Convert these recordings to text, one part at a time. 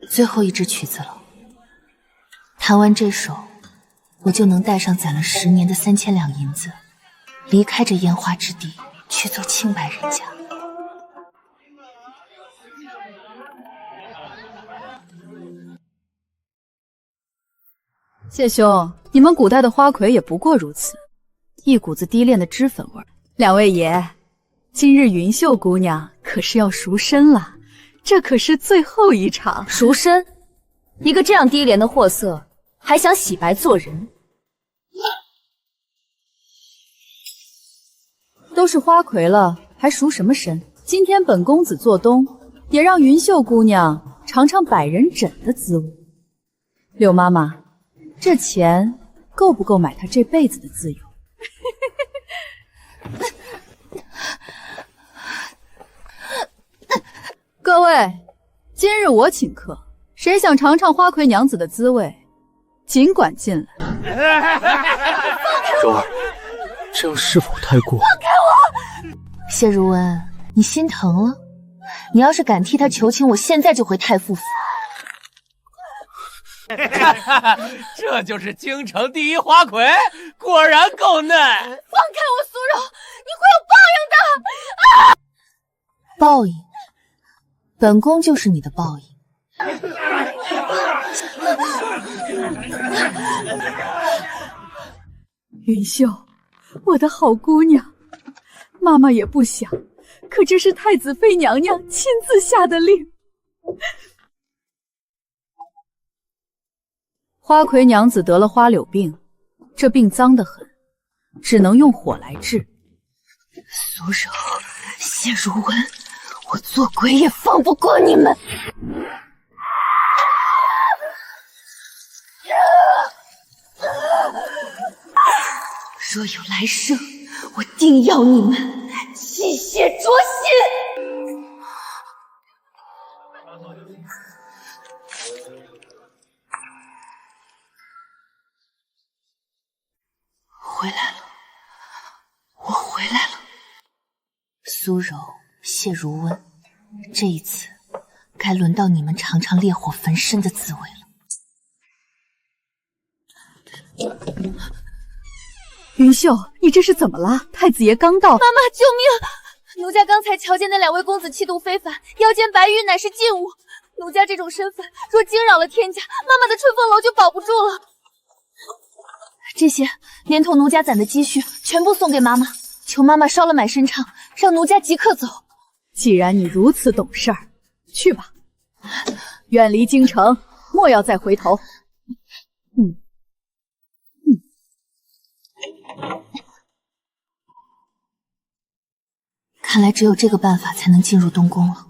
最后一支曲子了。弹完这首，我就能带上攒了10年的3000两银子，离开这烟花之地，去做清白人家。谢兄，你们古代的花魁也不过如此，一股子低廉的脂粉味。两位爷，今日云秀姑娘可是要赎身了，这可是最后一场。赎身？一个这样低廉的货色，还想洗白做人？都是花魁了，还赎什么身？今天本公子做东，也让云秀姑娘尝尝百人枕的滋味。柳妈妈，这钱够不够买她这辈子的自由？各位，今日我请客，谁想尝尝花魁娘子的滋味，尽管进来。柔儿，这样是否太过？放开我！谢如温，你心疼了？你要是敢替他求情，我现在就回太傅府。这就是京城第一花魁，果然够嫩。放开我，苏柔，你会有报应的！啊！报应？本宫就是你的报应。云秀，我的好姑娘，妈妈也不想，可这是太子妃娘娘亲自下的令。花魁娘子得了花柳病，这病脏得很，只能用火来治。苏柔，谢如温，我做鬼也放不过你们！若有来生，我定要你们泣血灼心！回来了，我回来了。苏柔、谢如温，这一次该轮到你们尝尝烈火焚身的滋味了。云秀，你这是怎么了？太子爷刚到。妈妈，救命！奴家刚才瞧见那2位公子气度非凡，腰间白玉乃是禁物。奴家这种身份，若惊扰了天家，妈妈的春风楼就保不住了。这些连同奴家攒的积蓄，全部送给妈妈，求妈妈烧了满身唱，让奴家即刻走。既然你如此懂事儿，去吧，远离京城，莫要再回头。看来只有这个办法才能进入东宫了。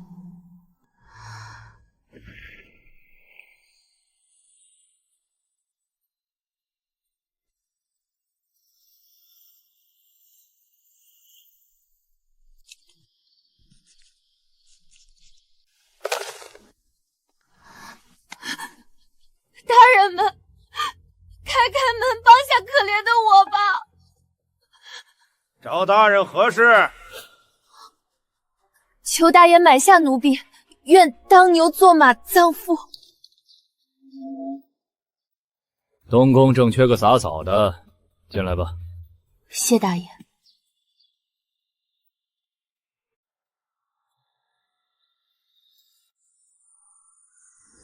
大人们，开门，帮下可怜的我吧！找大人何事？求大爷买下奴婢，愿当牛做马，葬父。东宫正缺个洒扫的，进来吧。谢大爷。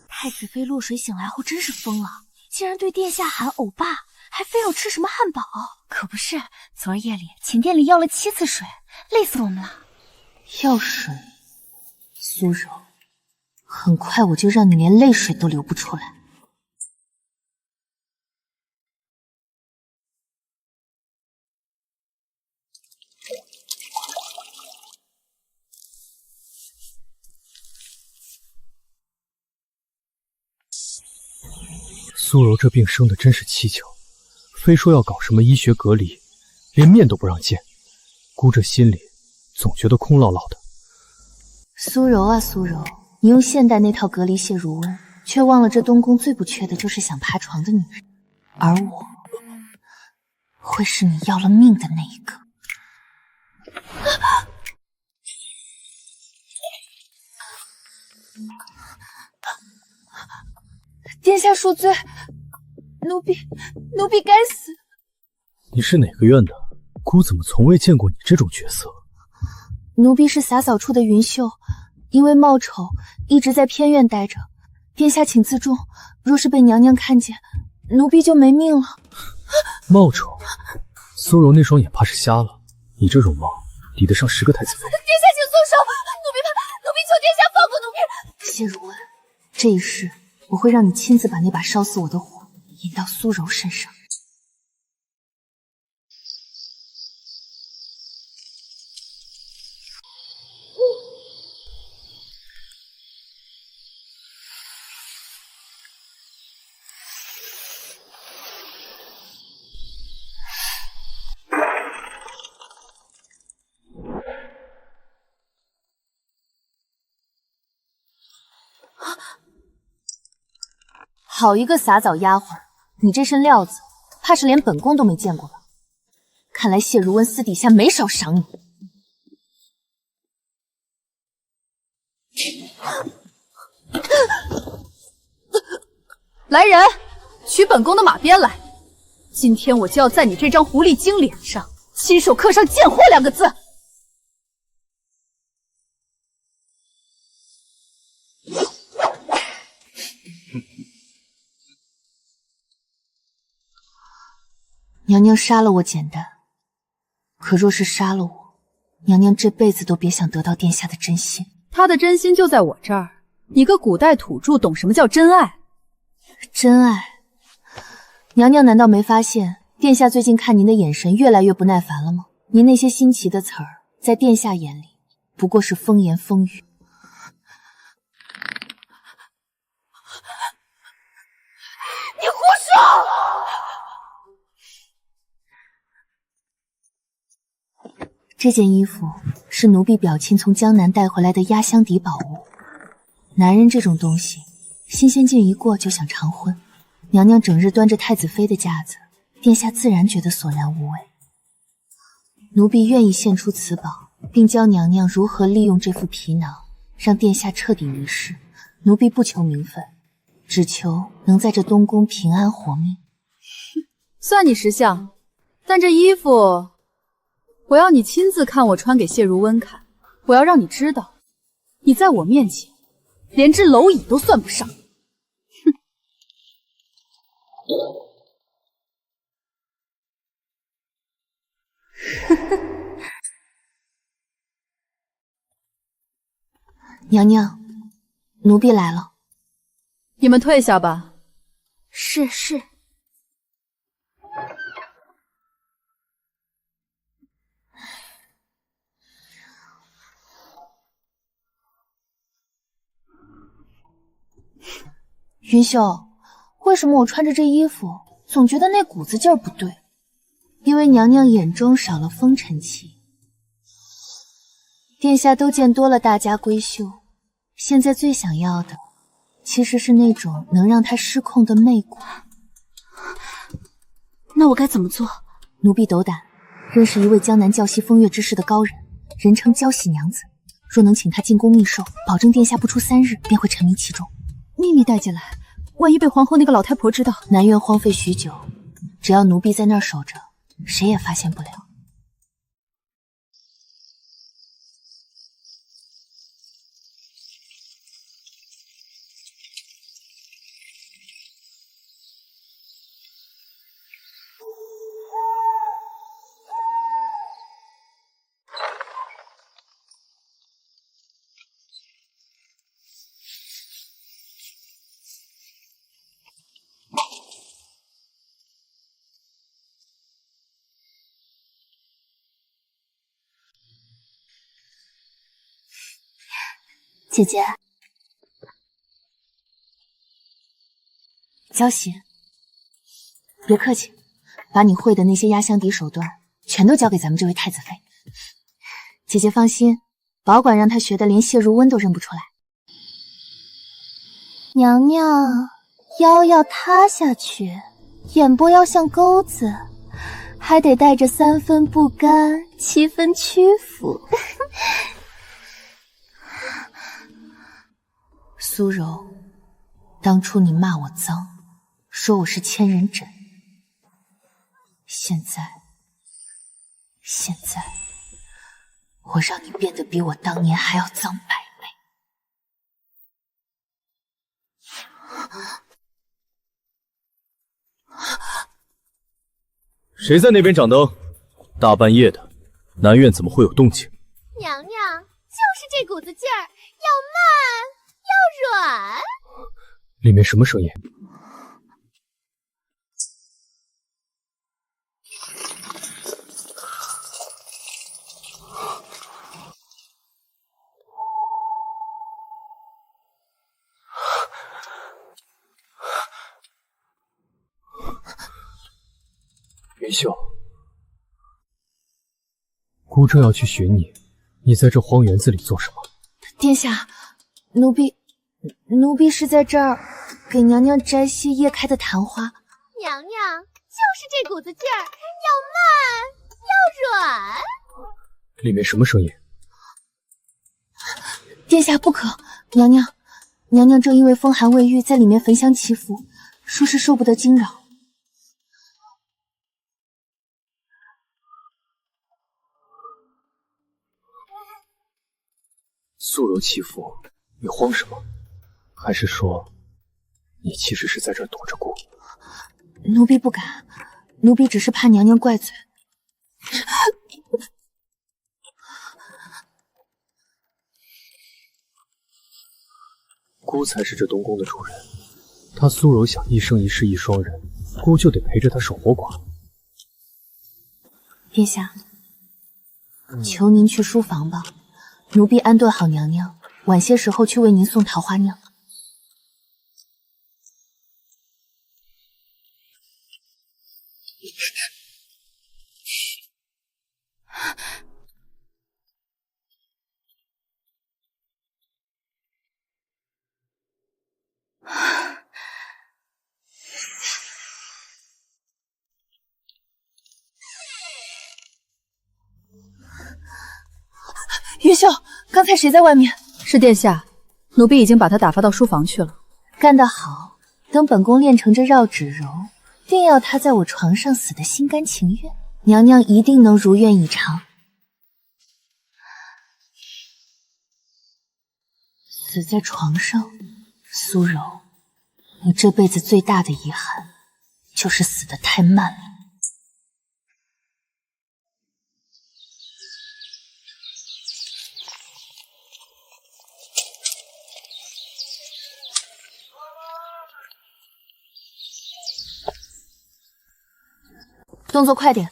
太子妃落水醒来后真是疯了，竟然对殿下喊欧巴，还非要吃什么汉堡。可不是，昨儿夜里寝殿里要了7次水，累死我们了。药水，苏柔，很快我就让你连泪水都流不出来。苏柔这病生的真是蹊跷，非说要搞什么医学隔离，连面都不让见，姑这心里总觉得空落落的。苏柔啊苏柔，你用现代那套隔离谢如温，却忘了这东宫最不缺的就是想爬床的女人，而我会是你要了命的那一个。殿下恕罪，奴婢该死。你是哪个院的？姑怎么从未见过你这种角色？奴婢是洒扫处的云秀，因为貌丑，一直在偏院待着。殿下请自重，若是被娘娘看见，奴婢就没命了。貌丑，苏柔那双眼怕是瞎了。你这容貌，抵得上10个太子妃。殿下请松手，奴婢求殿下放过奴婢。谢如文，这一世我会让你亲自把那把烧死我的火引到苏柔身上。好一个洒扫丫鬟，你这身料子，怕是连本宫都没见过吧？看来谢如温私底下没少赏你。来人，取本宫的马鞭来！今天我就要在你这张狐狸精脸上亲手刻上“贱货”2个字。娘娘杀了我简单，可若是杀了我，娘娘这辈子都别想得到殿下的真心。他的真心就在我这儿。你个古代土著，懂什么叫真爱？真爱？娘娘难道没发现殿下最近看您的眼神越来越不耐烦了吗？您那些新奇的词儿，在殿下眼里不过是风言风语。你胡说！这件衣服是奴婢表亲从江南带回来的压箱底宝物。男人这种东西，新鲜劲一过就想长婚。娘娘整日端着太子妃的架子，殿下自然觉得索然无味。奴婢愿意献出此宝，并教娘娘如何利用这副皮囊，让殿下彻底离世。奴婢不求名分，只求能在这东宫平安活命。算你识相，但这衣服我要你亲自看我穿给谢如温看，我要让你知道，你在我面前连只蝼蚁都算不上。哼！娘娘，奴婢来了。你们退下吧。是。云秀，为什么我穿着这衣服，总觉得那股子劲儿不对？因为娘娘眼中少了风尘气。殿下都见多了大家闺秀，现在最想要的，其实是那种能让她失控的媚骨。那我该怎么做？奴婢斗胆，认识一位江南教习风月之事的高人，人称娇喜娘子。若能请她进宫密授，保证殿下不出3日便会沉迷其中。秘密带进来，万一被皇后那个老太婆知道。南院荒废许久，只要奴婢在那儿守着，谁也发现不了。姐姐，娇喜，别客气，把你会的那些压箱底手段全都交给咱们这位太子妃。姐姐放心，保管让她学的连谢如温都认不出来。娘娘，腰要塌下去，眼波要像钩子，还得带着3分不甘，7分屈服。苏柔，当初你骂我脏，说我是千人枕，现在，我让你变得比我当年还要脏100倍。谁在那边掌灯？大半夜的，南院怎么会有动静？娘娘就是这股子劲儿，要慢，要软。里面什么声音？云秀，姑正要去寻你，你在这荒园子里做什么？殿下，奴婢是在这儿给娘娘摘些叶开的昙花。娘娘就是这股子劲儿，要慢，要软。里面什么声音？殿下不可，娘娘正因为风寒未愈，在里面焚香祈福，说是受不得惊扰。素柔祈福，你慌什么？还是说，你其实是在这儿躲着姑？奴婢不敢，奴婢只是怕娘娘怪罪。姑才是这东宫的主人，她苏柔想一生一世一双人，姑就得陪着她守活寡。殿下，求您去书房吧，奴婢安顿好娘娘，晚些时候去为您送桃花酿。云秀，刚才谁在外面？是殿下，奴婢已经把他打发到书房去了。干得好！等本宫练成这绕指柔，定要他在我床上死得心甘情愿，娘娘一定能如愿以偿。死在床上，苏柔，你这辈子最大的遗憾就是死得太慢了。动作快点，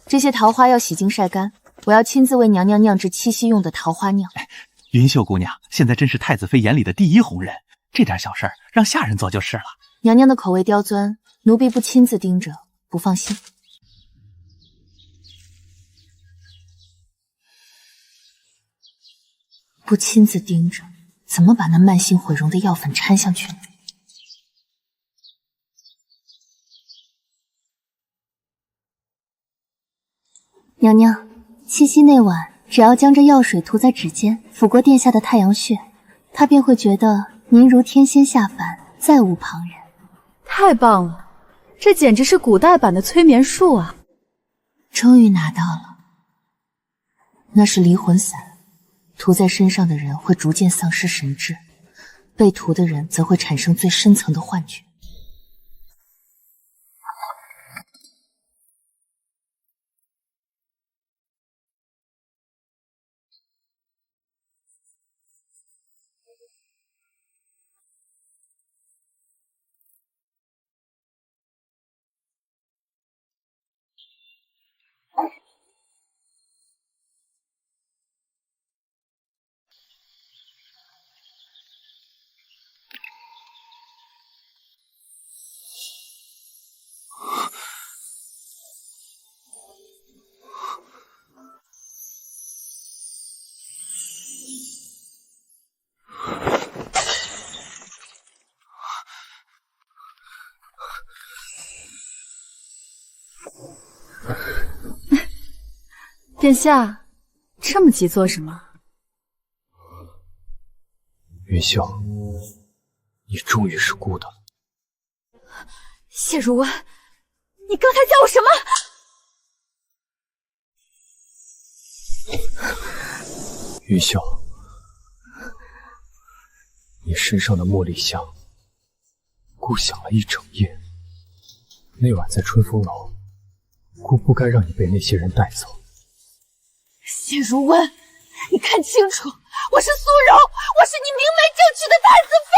这些桃花要洗净晒干，我要亲自为娘娘酿制七夕用的桃花酿。云秀姑娘现在真是太子妃眼里的第一红人，这点小事儿让下人做就是了。娘娘的口味刁钻，奴婢不亲自盯着，不放心。不亲自盯着，怎么把那慢性毁容的药粉掺上去呢？娘娘，七夕那晚，只要将这药水涂在指尖，抚过殿下的太阳穴，他便会觉得您如天仙下凡，再无旁人。太棒了，这简直是古代版的催眠术啊！终于拿到了，那是离魂散，涂在身上的人会逐渐丧失神智，被涂的人则会产生最深层的幻觉。殿下，这么急做什么？云秀，你终于是姑的了。谢如温，你刚才叫我什么？云秀，你身上的茉莉香，姑想了一整夜。那晚在春风楼，姑不该让你被那些人带走。谢如温，你看清楚，我是苏柔，我是你明媒正娶的太子妃。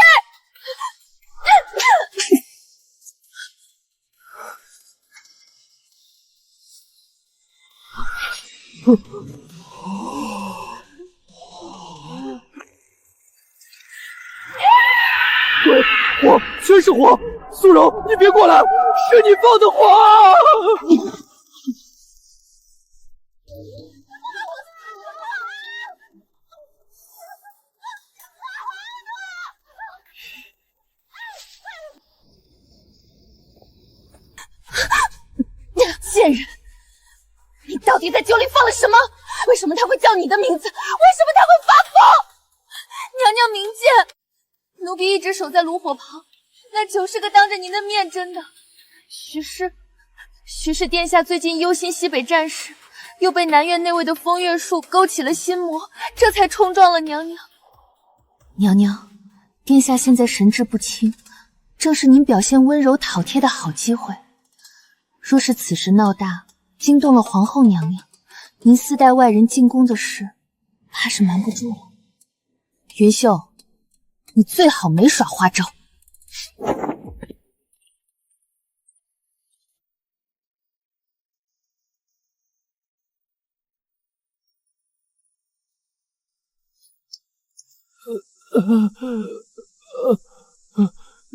对，火，全是火！苏柔，你别过来，是你放的火！贱人，你到底在酒里放了什么？为什么他会叫你的名字？为什么他会发疯？娘娘明鉴，奴婢一直守在炉火旁，那酒是个当着您的面斟的。徐氏殿下最近忧心西北战事，又被南院内卫的风月术勾起了心魔，这才冲撞了娘娘。娘娘，殿下现在神志不清，正是您表现温柔讨帖的好机会。若是此时闹大，惊动了皇后娘娘，您私带外人进宫的事，怕是瞒不住了。云秀，你最好没耍花招。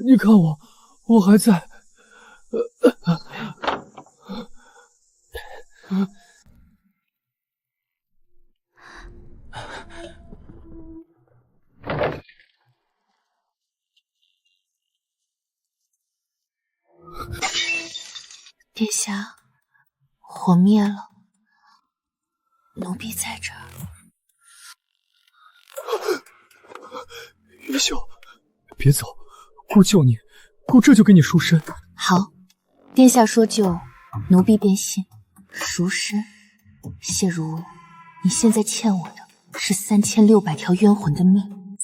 你看我还在。殿下，火灭了，奴婢在这儿。云秀，别走，姑救你，姑这就给你赎身。好，殿下说救，奴婢便信。赎身，谢如温，你现在欠我的是3600条冤魂的命。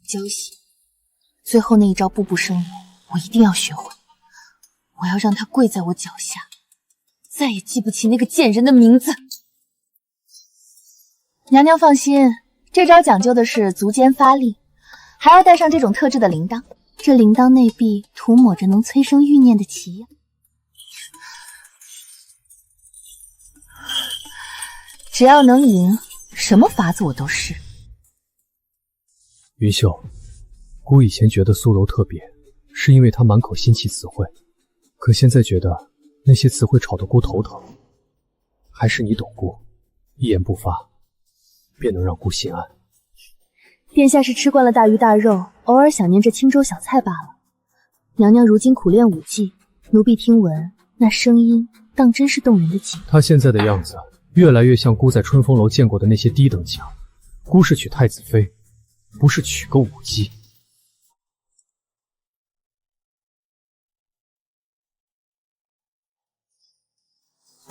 交心，最后那一招步步生莲，我一定要学会。我要让他跪在我脚下，再也记不起那个贱人的名字。娘娘放心，这招讲究的是足尖发力，还要带上这种特制的铃铛。这铃铛内壁涂抹着能催生欲念的奇药，只要能赢，什么法子我都试。云秀，姑以前觉得苏柔特别，是因为她满口新奇词汇，可现在觉得那些词汇吵得姑头疼。还是你懂姑，一言不发，便能让姑心安。殿下是吃惯了大鱼大肉，偶尔想念这清粥小菜罢了。娘娘如今苦练武技，奴婢听闻那声音当真是动人的极。她现在的样子越来越像姑在春风楼见过的那些低等强。姑是娶太子妃，不是娶个舞姬。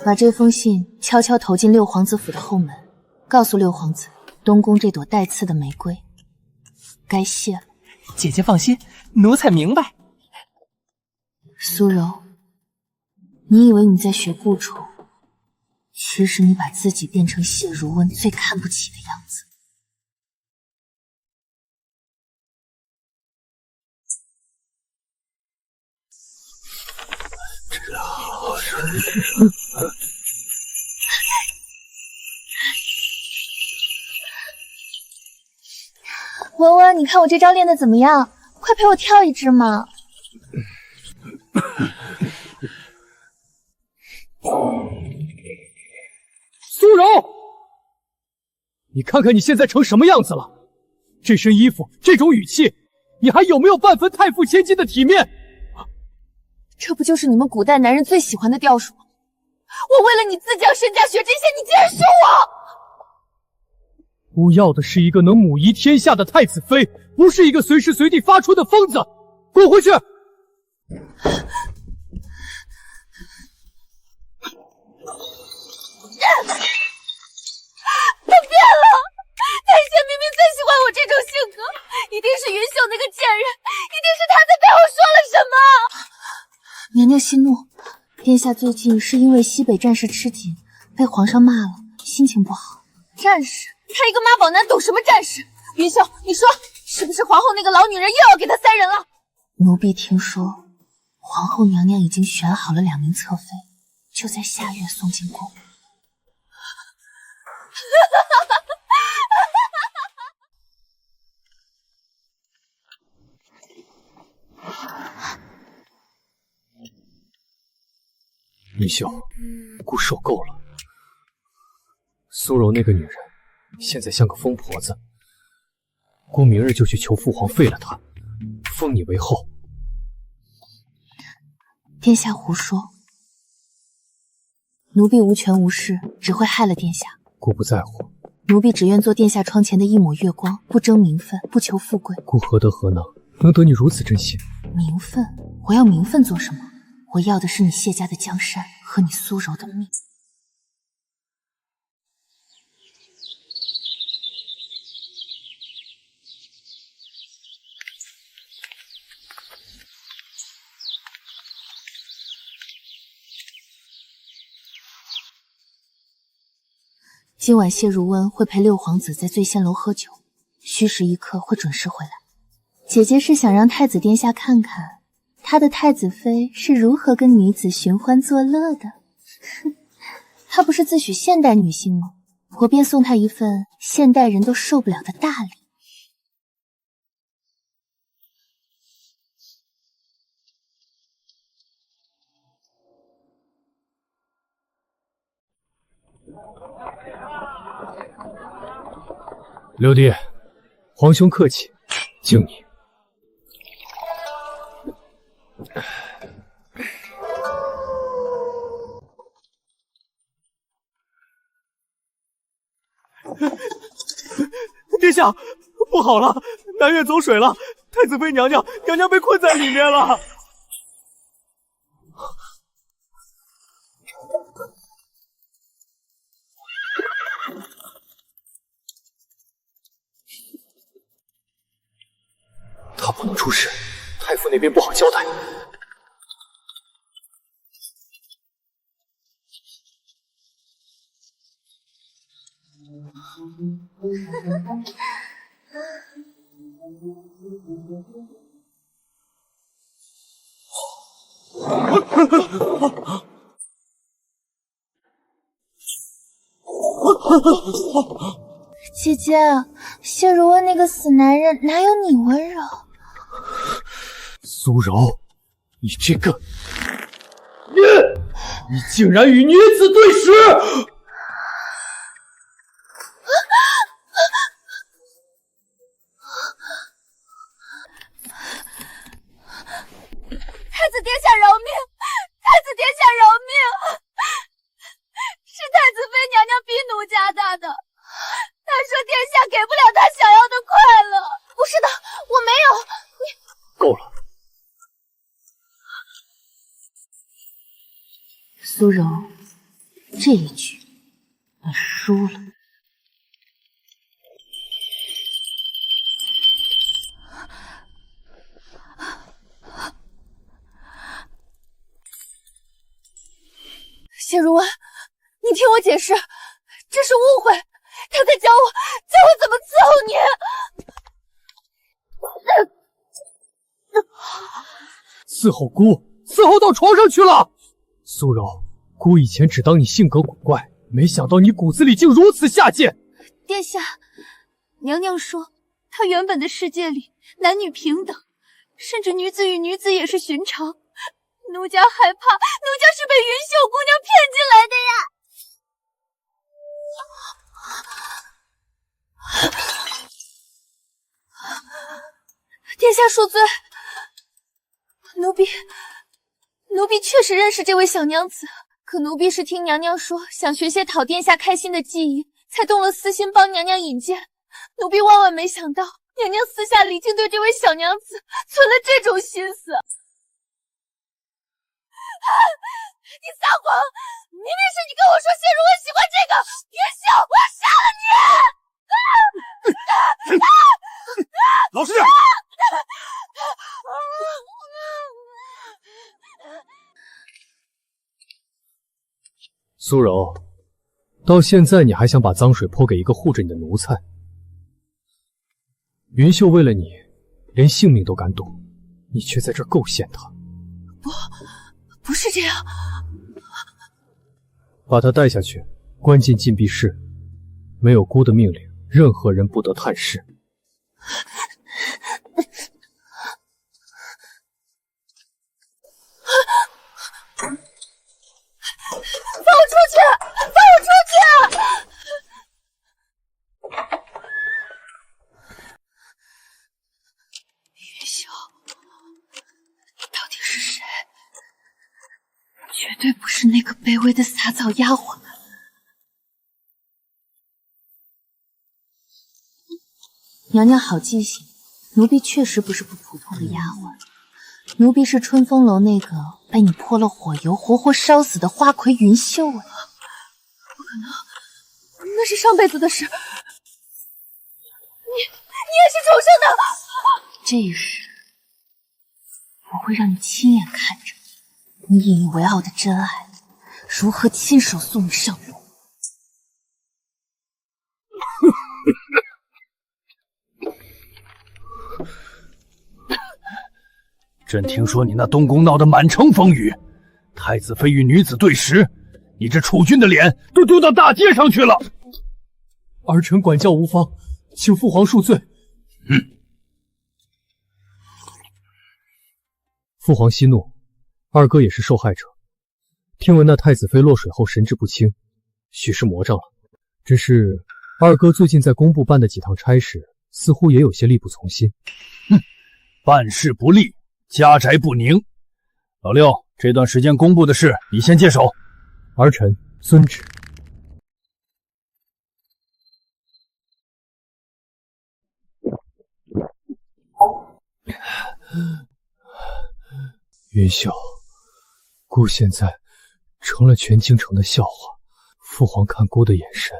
把这封信悄悄投进六皇子府的后门，告诉六皇子，东宫这朵带刺的玫瑰该谢了。姐姐放心，奴才明白。苏柔，你以为你在学顾楚，其实你把自己变成谢如温最看不起的样子。文文，你看我这招练得怎么样？快陪我跳一支嘛！苏柔，你看看你现在成什么样子了？这身衣服，这种语气，你还有没有半分太傅千金的体面？这不就是你们古代男人最喜欢的调数吗？我为了你自降身价学这些，你竟然说我！吾要的是一个能母仪天下的太子妃，不是一个随时随地发春的疯子。滚回去！他变了，太仙明明最喜欢我这种性格，一定是云秀那个贱人，一定是他在背后说了什么。娘娘息怒，殿下最近是因为西北战事吃紧，被皇上骂了，心情不好。战士，他一个妈宝男懂什么战士？云秀，你说是不是皇后那个老女人又要给他塞人了？奴婢听说，皇后娘娘已经选好了2名侧妃，就在下月送进宫。云秀，姑受够了。苏柔那个女人，现在像个疯婆子。姑明日就去求父皇废了她，封你为后。殿下胡说，奴婢无权无势，只会害了殿下。姑不在乎，奴婢只愿做殿下窗前的一抹月光，不争名分，不求富贵。姑何德何能，能得你如此真心？名分？我要名分做什么？我要的是你谢家的江山和你苏柔的命。今晚谢如温会陪六皇子在醉仙楼喝酒，虚时一刻会准时回来。姐姐是想让太子殿下看看他的太子妃是如何跟女子寻欢作乐的。她不是自诩现代女性吗？我便送她一份现代人都受不了的大礼。六弟，皇兄客气，敬你。殿下，不好了，南院走水了，太子妃娘娘被困在里面了。他不能出事，太傅那边不好交代。姐姐，谢如温那个死男人哪有你温柔？苏柔，你这个，你竟然与女子对视！太子殿下饶命！太子殿下饶命！是太子妃娘娘逼奴家大的。她说殿下给不了她想要的快乐。不是的，我没有。够了。苏柔，这一局你输了。谢如温，你听我解释，这是误会，他在教我怎么伺候你。伺候姑，伺候到床上去了。苏柔，姑以前只当你性格古怪，没想到你骨子里竟如此下贱。殿下，娘娘说，她原本的世界里男女平等，甚至女子与女子也是寻常。奴家害怕，奴家是被云秀姑娘骗进来的呀！殿下恕罪，奴婢确实认识这位小娘子，可奴婢是听娘娘说，想学些讨殿下开心的技艺，才动了私心帮娘娘引荐。奴婢万万没想到，娘娘私下里竟对这位小娘子存了这种心思。你撒谎！明明是你跟我说谢如文喜欢这个云秀，我要杀了你！老实点！苏柔，到现在你还想把脏水泼给一个护着你的奴才？云秀为了你，连性命都敢赌，你却在这儿构陷他。不是这样。把他带下去，关进禁闭室。没有姑的命令，任何人不得探视。放我出去！放我出去！云秀，你到底是谁？绝对不是那个卑微的洒扫丫鬟。娘娘好记性，奴婢确实不是普通的丫鬟，奴婢是春风楼那个被你泼了火油活活烧死的花魁云秀啊！不可能，那是上辈子的事。你也是重生的。这一世，我会让你亲眼看着你引以为傲的真爱如何亲手送你上路。朕听说你那东宫闹得满城风雨，太子妃与女子对食，你这储君的脸都丢到大街上去了。儿臣管教无方，请父皇恕罪。父皇息怒，二哥也是受害者。听闻那太子妃落水后神志不清，许是魔障了。只是二哥最近在工部办的几趟差事，似乎也有些力不从心。办事不力，家宅不宁。老六，这段时间工部的事你先接手。儿臣遵旨。云秀，姑现在成了全京城的笑话，父皇看姑的眼神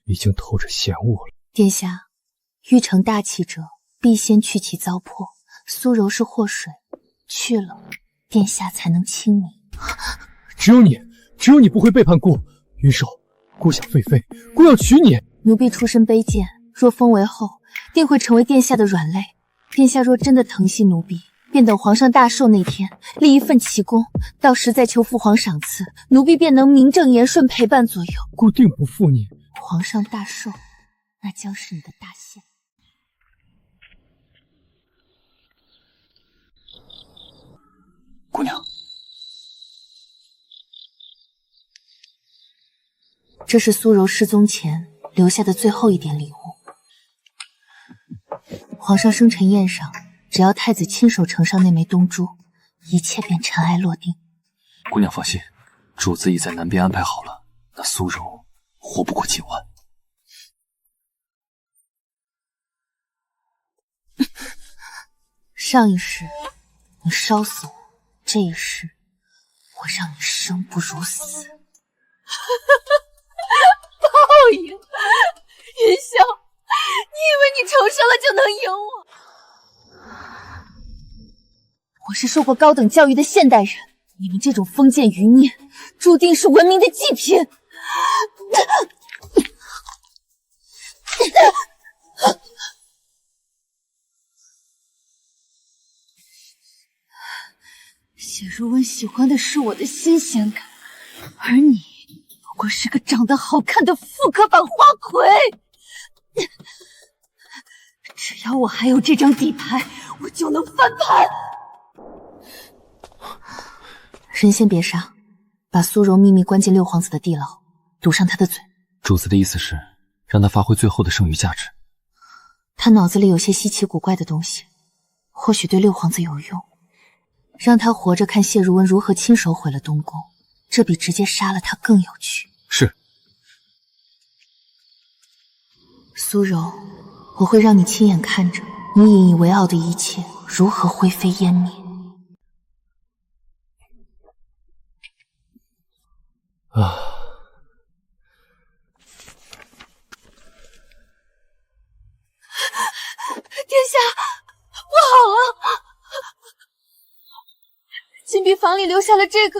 已经透着嫌恶了。殿下，欲成大器者，必先去其糟粕。苏柔是祸水，去了，殿下才能清明。只有你不会背叛姑。云寿，姑想废妃，姑要娶你。奴婢出身卑贱，若封为后，定会成为殿下的软肋。殿下若真的疼惜奴婢，便等皇上大寿那天立一份奇功，到时再求父皇赏赐，奴婢便能名正言顺陪伴左右。姑定不负你。皇上大寿，那将是你的大幸。姑娘，这是苏柔失踪前留下的最后一点礼物。皇上生辰宴上，只要太子亲手呈上那枚东珠，一切便尘埃落定。姑娘放心，主子已在南边安排好了，那苏柔活不过今晚。上一世你烧死我，这一世我让你生不如死。报应！云秀，你以为你重生了就能赢我？我是受过高等教育的现代人，你们这种封建余孽，注定是文明的祭品。谢如文喜欢的是我的新鲜感，而你不过是个长得好看的复刻版花魁。只要我还有这张底牌，我就能翻盘。人先别杀，把苏柔秘密关进六皇子的地牢，堵上他的嘴。主子的意思是让他发挥最后的剩余价值。他脑子里有些稀奇古怪的东西，或许对六皇子有用。让他活着看谢如文如何亲手毁了东宫，这比直接杀了他更有趣。是。苏柔，我会让你亲眼看着你引以为傲的一切如何灰飞烟灭。啊！殿下，不好了！禁闭房里留下了这个。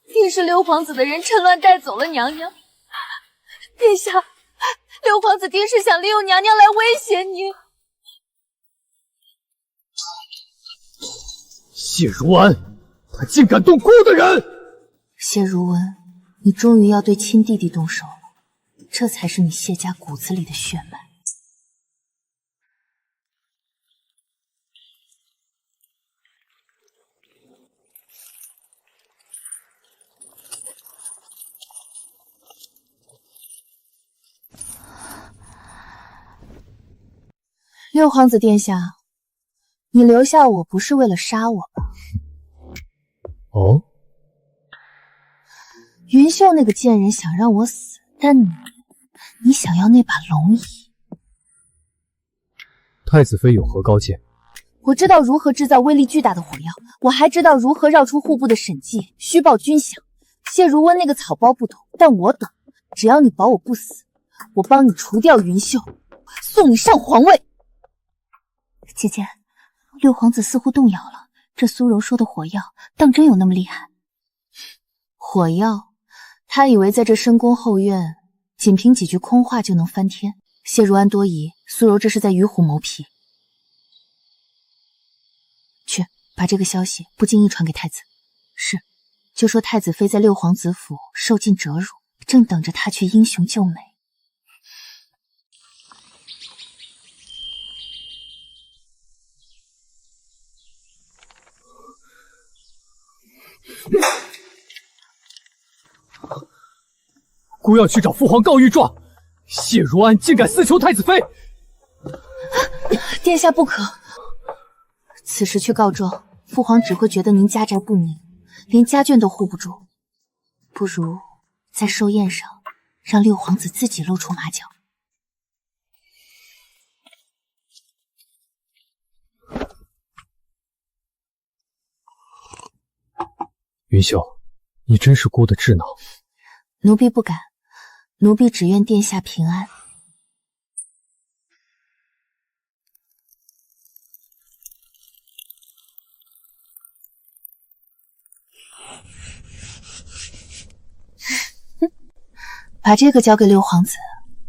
定是六皇子的人趁乱带走了娘娘。殿下，六皇子定是想利用娘娘来威胁你。谢如安，他竟敢动孤的人！谢如温，你终于要对亲弟弟动手了，这才是你谢家骨子里的血脉。六皇子殿下，你留下我不是为了杀我吧？哦，云秀那个贱人想让我死，但你想要那把龙椅。太子妃有何高见？我知道如何制造威力巨大的火药，我还知道如何绕出户部的审计，虚报军饷。谢如温那个草包不懂，但我懂。只要你保我不死，我帮你除掉云秀，送你上皇位。姐姐，六皇子似乎动摇了。这苏柔说的火药，当真有那么厉害？火药？他以为在这深宫后院，仅凭几句空话就能翻天。谢如安多疑，苏柔这是在与虎谋皮。去，把这个消息不经意传给太子。是，就说太子妃在六皇子府受尽折辱，正等着他去英雄救美。孤要去找父皇告御状，谢如安竟敢私求太子妃！殿下不可！此时去告状，父皇只会觉得您家宅不宁，连家眷都护不住。不如在寿宴上，让六皇子自己露出马脚。云秀，你真是孤的智囊。奴婢不敢，奴婢只愿殿下平安。把这个交给六皇子，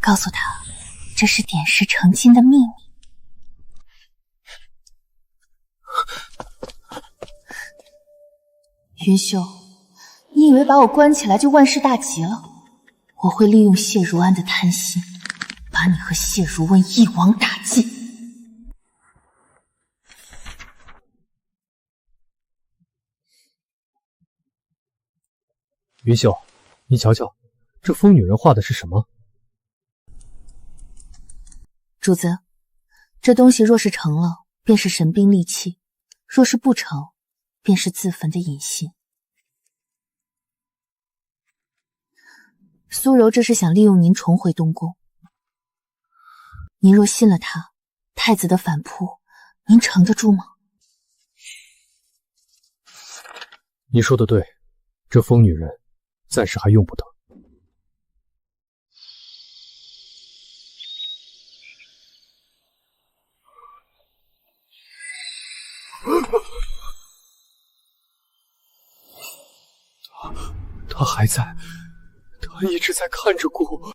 告诉他，这是点石成金的秘密。云秀，你以为把我关起来就万事大吉了？我会利用谢如安的贪心，把你和谢如温一网打尽。云秀，你瞧瞧，这疯女人画的是什么？主子，这东西若是成了，便是神兵利器；若是不成，便是自焚的引信。苏柔这是想利用您重回东宫。您若信了他，太子的反扑，您承得住吗？你说的对，这疯女人暂时还用不得。他还在，他一直在看着姑。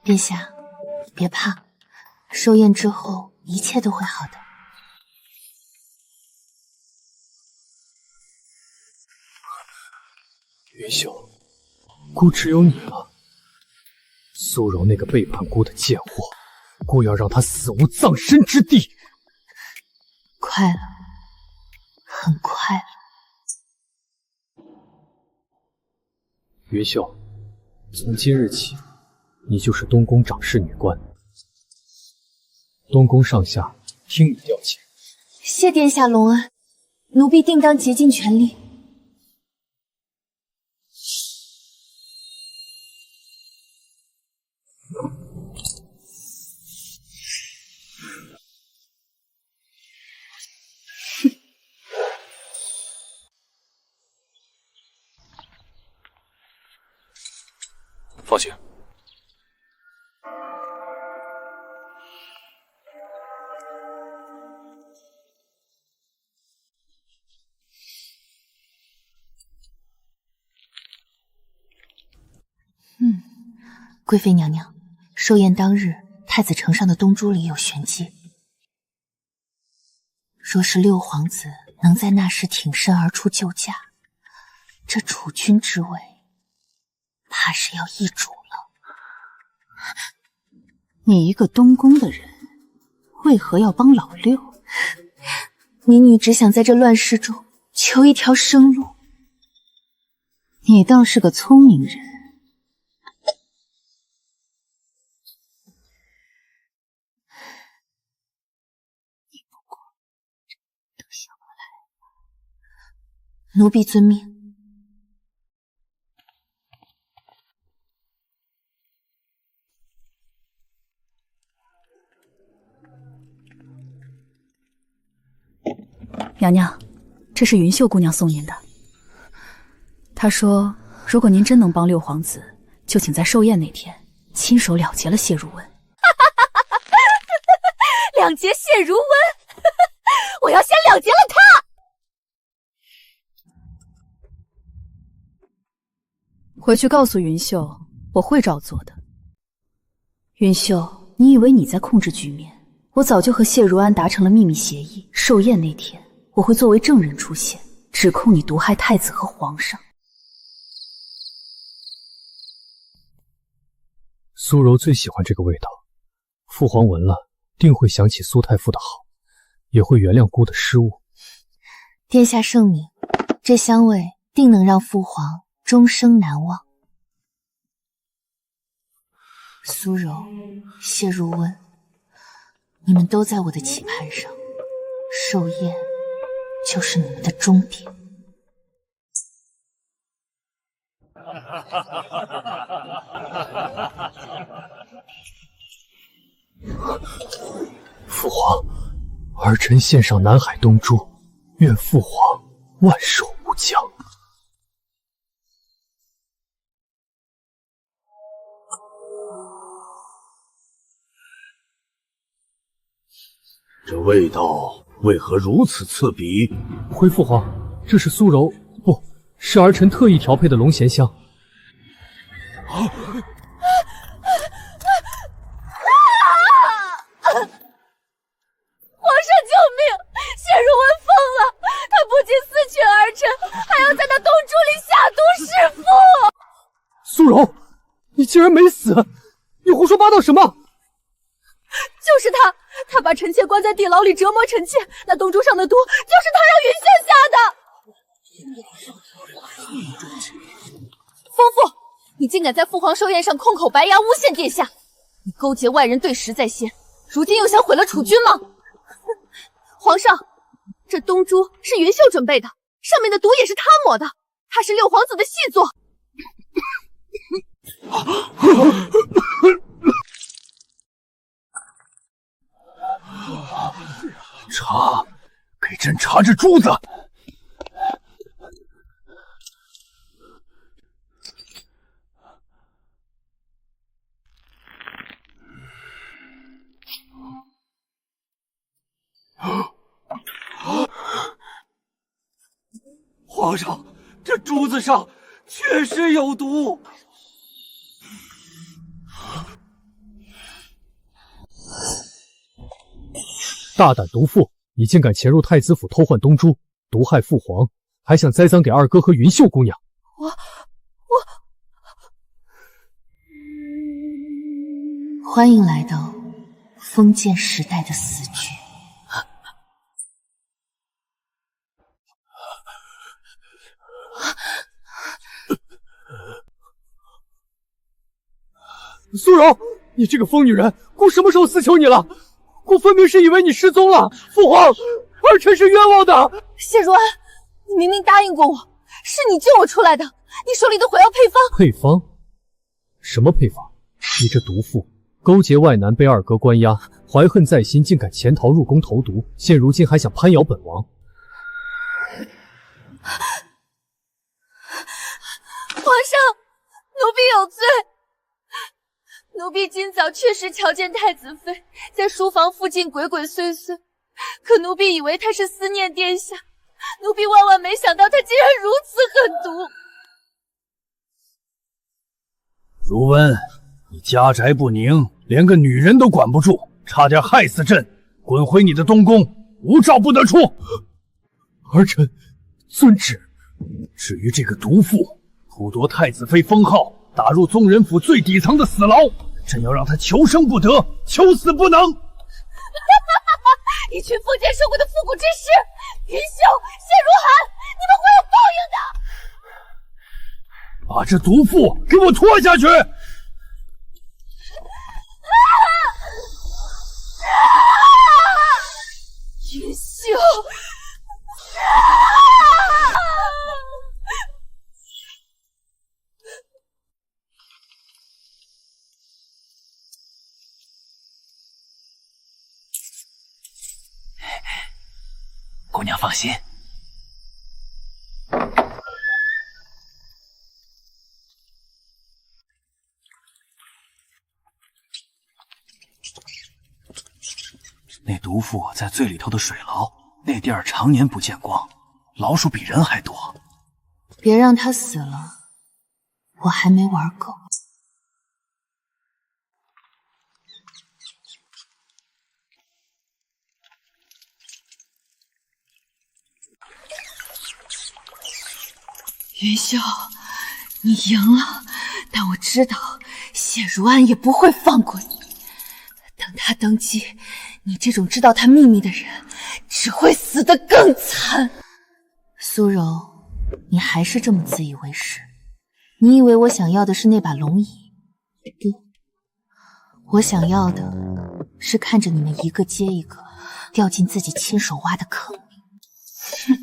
殿下，别怕，寿宴之后一切都会好的。云秀，姑只有你了。苏柔那个背叛姑的贱货，姑要让她死无葬身之地。快了，很快了。云秀，从今日起，你就是东宫掌事女官，东宫上下听你调遣。谢殿下隆恩，奴婢定当竭尽全力。放心。贵妃娘娘，寿宴当日，太子呈上的东珠里有玄机。若是六皇子能在那时挺身而出救驾，这储君之位，怕是要易主了。你一个东宫的人，为何要帮老六？民女只想在这乱世中求一条生路。你倒是个聪明人。奴婢遵命。娘娘，这是云秀姑娘送您的。她说，如果您真能帮六皇子，就请在寿宴那天亲手了结了谢如温。了结谢如温，我要先了结了他。回去告诉云秀，我会照做的。云秀，你以为你在控制局面？我早就和谢如安达成了秘密协议，寿宴那天我会作为证人出现，指控你毒害太子和皇上。苏柔最喜欢这个味道，父皇闻了定会想起苏太傅的好，也会原谅姑的失误。殿下圣明，这香味定能让父皇终生难忘。苏柔、谢如温，你们都在我的棋盘上，寿宴就是你们的终点。父皇，儿臣献上南海东珠，愿父皇万寿无疆。这味道为何如此刺鼻？回父皇，这是苏柔，不是儿臣特意调配的龙涎香。皇上救命！谢如温疯了，他不仅私娶儿臣，还要在那东珠里下毒弑父。苏柔，你竟然没死！你胡说八道什么？就是他，他把臣妾关在地牢里折磨臣妾，那东珠上的毒就是他让云秀下的。疯妇，你竟敢在父皇寿宴上空口白牙诬陷殿下！你勾结外人对食在先，如今又想毁了储君吗？皇上，这东珠是云秀准备的，上面的毒也是他抹的，他是六皇子的细作。查，给朕查这珠子！皇上，这珠子上确实有毒。大胆毒妇，你竟敢潜入太子府偷换东珠，毒害父皇，还想栽赃给二哥和云秀姑娘。欢迎来到封建时代的死局。苏柔，你这个疯女人，姑什么时候私求你了？姑分明是以为你失踪了。父皇，儿臣是冤枉的。谢如安，你明明答应过我，是你救我出来的。你手里的火药配方，配方？什么配方？你这毒妇，勾结外男被二哥关押，怀恨在心，竟敢潜逃入宫投毒，现如今还想攀咬本王。皇上，奴婢有罪。奴婢今早确实瞧见太子妃在书房附近鬼鬼祟祟，可奴婢以为她是思念殿下，奴婢万万没想到她竟然如此狠毒。如温，你家宅不宁，连个女人都管不住，差点害死朕！滚回你的东宫，无诏不得出！儿臣遵旨。至于这个毒妇，偷夺太子妃封号，打入宗人府最底层的死牢，朕要让她求生不得，求死不能！一群封建社会的复古之士，云秀、谢如寒，你们会有报应的！把这毒妇给我拖下去！云秀，姑娘放心。那毒妇在最里头的水牢，那地儿常年不见光，老鼠比人还多。别让他死了，我还没玩够。云秀，你赢了，但我知道谢如安也不会放过你。等他登基，你这种知道他秘密的人只会死得更惨。苏柔，你还是这么自以为是。你以为我想要的是那把龙椅？不，我想要的是看着你们一个接一个掉进自己亲手挖的坑里。哼！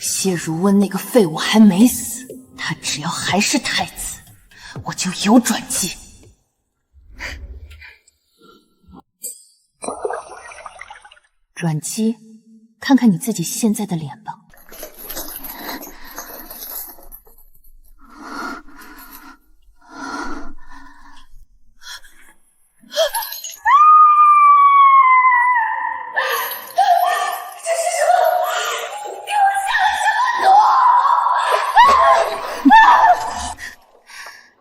谢如温那个废物还没死，他只要还是太子，我就有转机。转机？看看你自己现在的脸吧。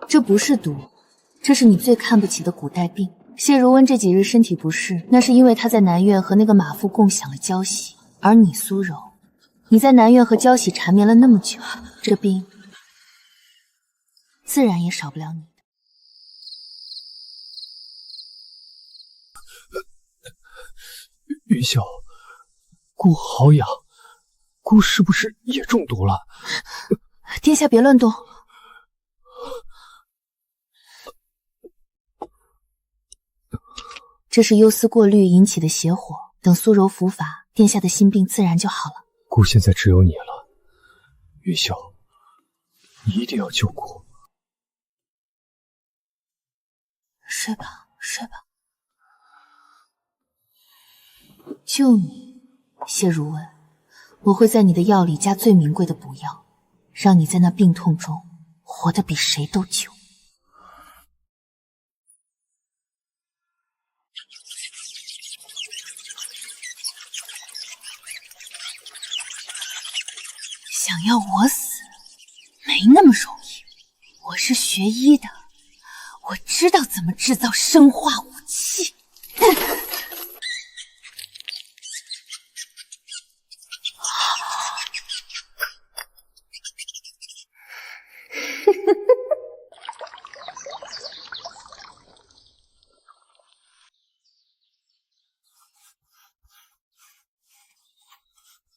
这不是毒，这是你最看不起的古代病。谢如温这几日身体不适，那是因为他在南苑和那个马夫共享了娇喜，而你苏柔，你在南苑和娇喜缠绵了那么久，这病自然也少不了你的。云秀，姑好痒，姑是不是也中毒了？殿下别乱动。这是忧思过虑引起的邪火，等苏柔伏法，殿下的心病自然就好了。姑现在只有你了，云秀，你一定要救姑。睡吧，睡吧。救你，谢如温，我会在你的药里加最名贵的补药，让你在那病痛中活得比谁都久。想要我死，没那么容易。我是学医的，我知道怎么制造生化武器。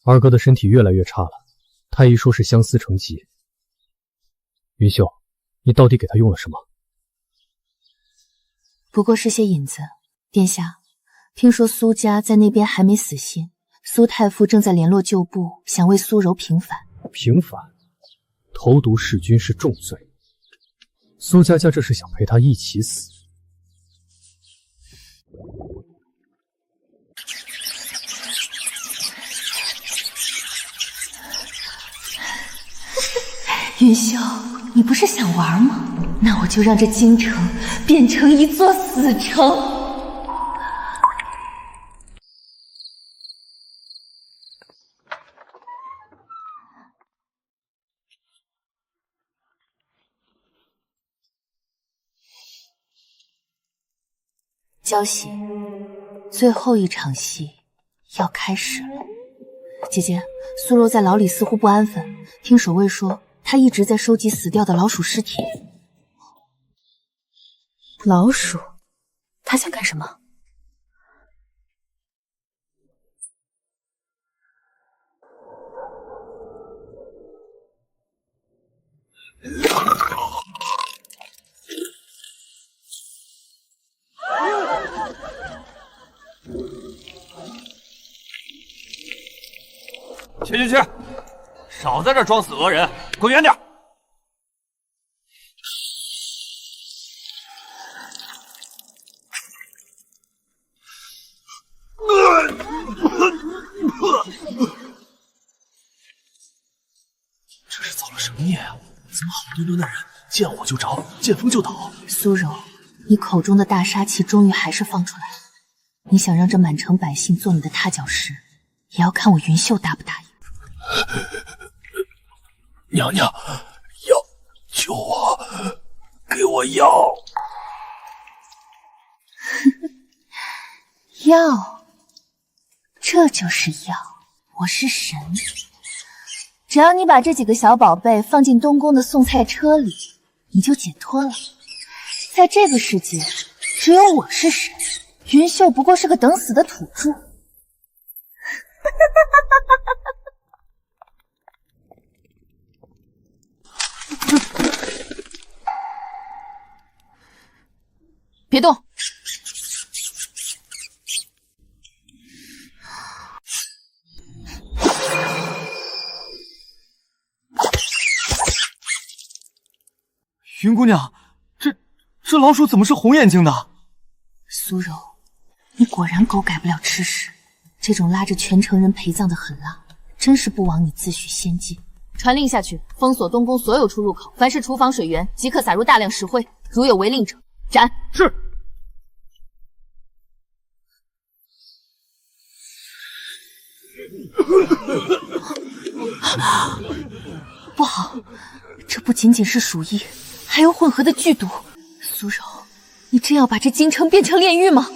二哥的身体越来越差了，太医说是相思成疾。云秀，你到底给他用了什么？不过是些引子，殿下，听说苏家在那边还没死心，苏太傅正在联络旧部，想为苏柔平反。平反？投毒弑君是重罪，苏家家这是想陪他一起死。云秀，你不是想玩吗？那我就让这京城变成一座死城。交喜，最后一场戏要开始了。姐姐，苏柔在牢里似乎不安分，听守卫说她一直在收集死掉的老鼠尸体。老鼠，他想干什么？去，少在这装死讹人，滚远点！这是造了什么孽啊？怎么好端端的人见火就着，见风就倒？苏柔，你口中的大杀器终于还是放出来了。你想让这满城百姓做你的踏脚石，也要看我云秀答不答应。娘娘，药，救我，给我药！药，这就是药。我是神，只要你把这几个小宝贝放进东宫的送菜车里，你就解脱了。在这个世界，只有我是神，云秀不过是个等死的土著。别动！云姑娘，这老鼠怎么是红眼睛的？苏柔，你果然狗改不了吃屎。这种拉着全城人陪葬的狠辣，真是不枉你自诩仙界。传令下去，封锁东宫所有出入口，凡是厨房水源即刻撒入大量石灰，如有违令者，斩。是。不好，这不仅仅是鼠疫，还有混合的剧毒。苏柔，你真要把这京城变成炼狱吗？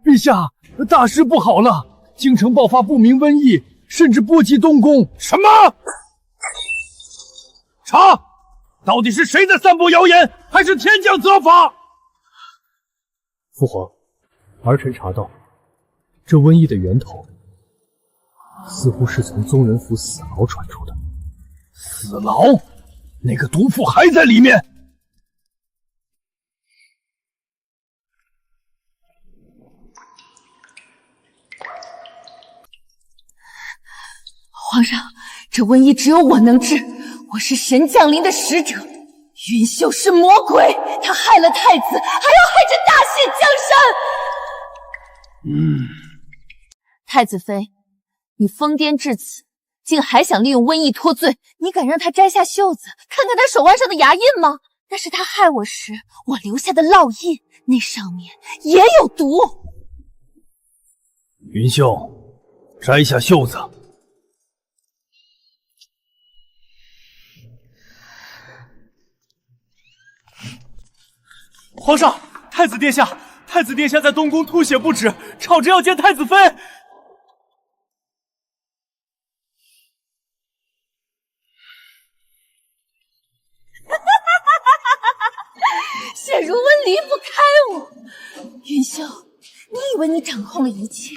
陛下，大事不好了！京城爆发不明瘟疫，甚至波及东宫。什么？查，到底是谁在散播谣言，还是天降责罚？父皇，儿臣查到，这瘟疫的源头似乎是从宗人府死牢传出的。死牢？那个毒妇还在里面。皇上，这瘟疫只有我能治，我是神降临的使者。云秀是魔鬼，他害了太子，还要害这大限江山。太子妃，你疯癫至此，竟还想利用瘟疫脱罪？你敢让他摘下袖子，看看他手腕上的牙印吗？那是他害我时我留下的烙印，那上面也有毒。云秀，摘下袖子。皇上，太子殿下，太子殿下在东宫吐血不止，吵着要见太子妃。血如温离不开我。云秀，你以为你掌控了一切，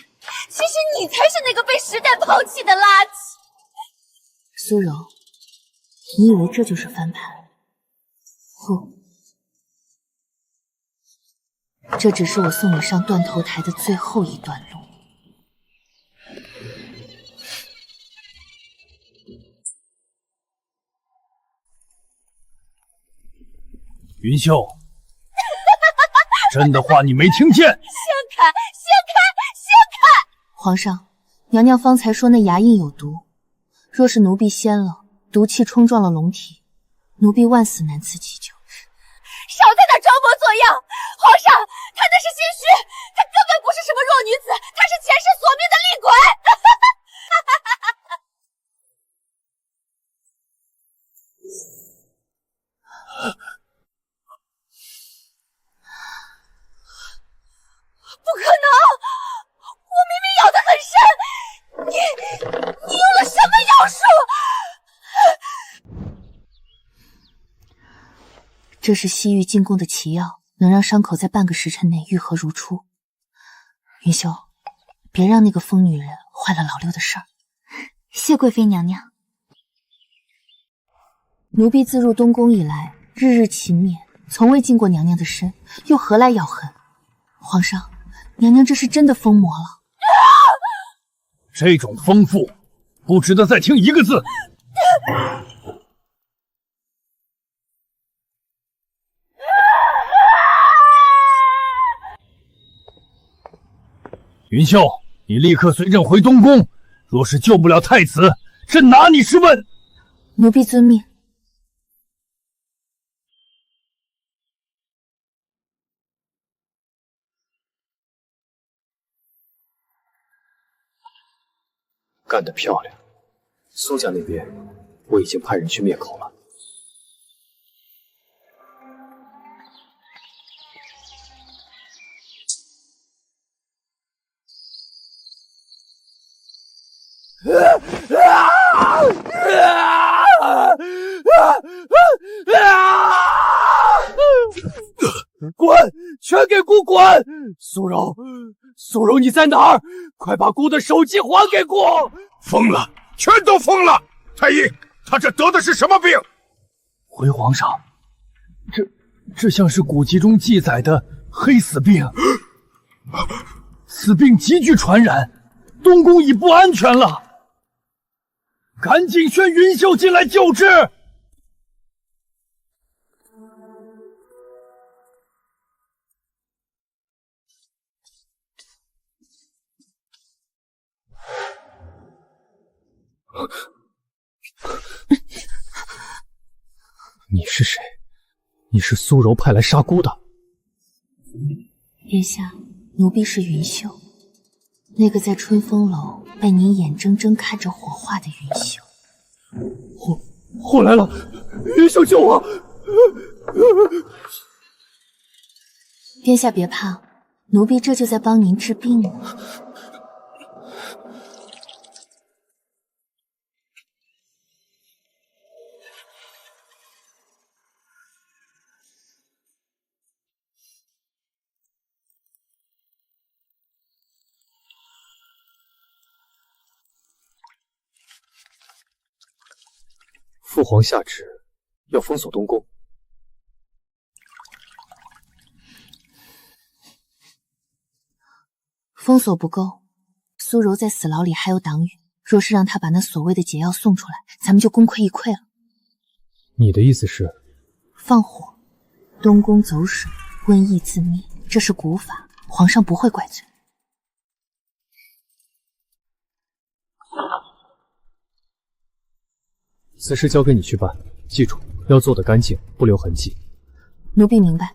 其实你才是那个被时代抛弃的垃圾。苏柔，你以为这就是翻盘？不，这只是我送你上断头台的最后一段路。云秀，朕的话你没听见？先开！皇上，娘娘方才说那牙印有毒，若是奴婢掀了，毒气冲撞了龙体，奴婢万死难辞其咎。少在那装模作样！皇上，她那是心虚，她根本不是什么弱女子，她是前世索命的厉鬼！不可能！我明明咬得很深，你用了什么药术？这是西域进贡的奇药，能让伤口在半个时辰内愈合如初。云秀，别让那个疯女人坏了老六的事儿。谢贵妃娘娘。奴婢自入东宫以来，日日勤勉，从未近过娘娘的身，又何来咬痕？皇上，娘娘这是真的疯魔了。这种疯妇，不值得再听一个字。云秀，你立刻随朕回东宫。若是救不了太子，朕拿你是问。奴婢遵命。干得漂亮！苏家那边，我已经派人去灭口了。滚！全给姑滚！苏柔，苏柔，你在哪儿？快把姑的手机还给姑！疯了，全都疯了！太医，他这得的是什么病？回皇上，这像是古籍中记载的黑死病。此病极具传染，东宫已不安全了。赶紧宣云秀进来救治！你是谁？你是苏柔派来杀姑的？殿下，奴婢是云秀，那个在春风楼被您眼睁睁看着火化的云秀。我来了，云秀救我！殿下别怕，奴婢这就在帮您治病呢。父皇下旨，要封锁东宫。封锁不够，苏柔在死牢里还有党羽，若是让他把那所谓的解药送出来，咱们就功亏一篑了。你的意思是？放火，东宫走水，瘟疫自灭，这是古法，皇上不会怪罪。此事交给你去办，记住要做得干净，不留痕迹。奴婢明白。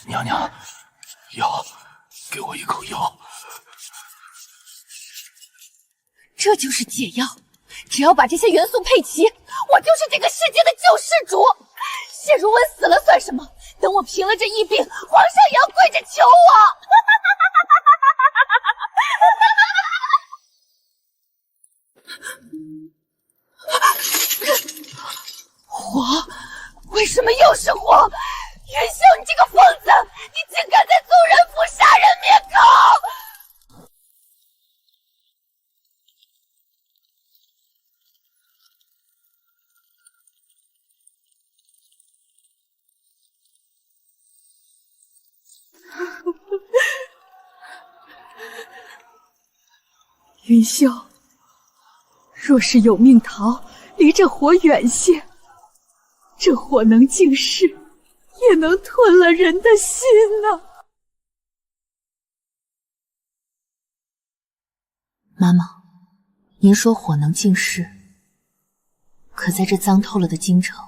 娘娘，药，给我一口药。这就是解药，只要把这些元素配齐，我就是这个世界的救世主。谢如温死了算什么？等我平了这疫病，皇上也要跪着求我。火？为什么又是火？云秀，你这个疯子！云秀，若是有命逃，离这火远些。这火能净世，也能吞了人的心呐。妈妈，您说火能净世，可在这脏透了的京城，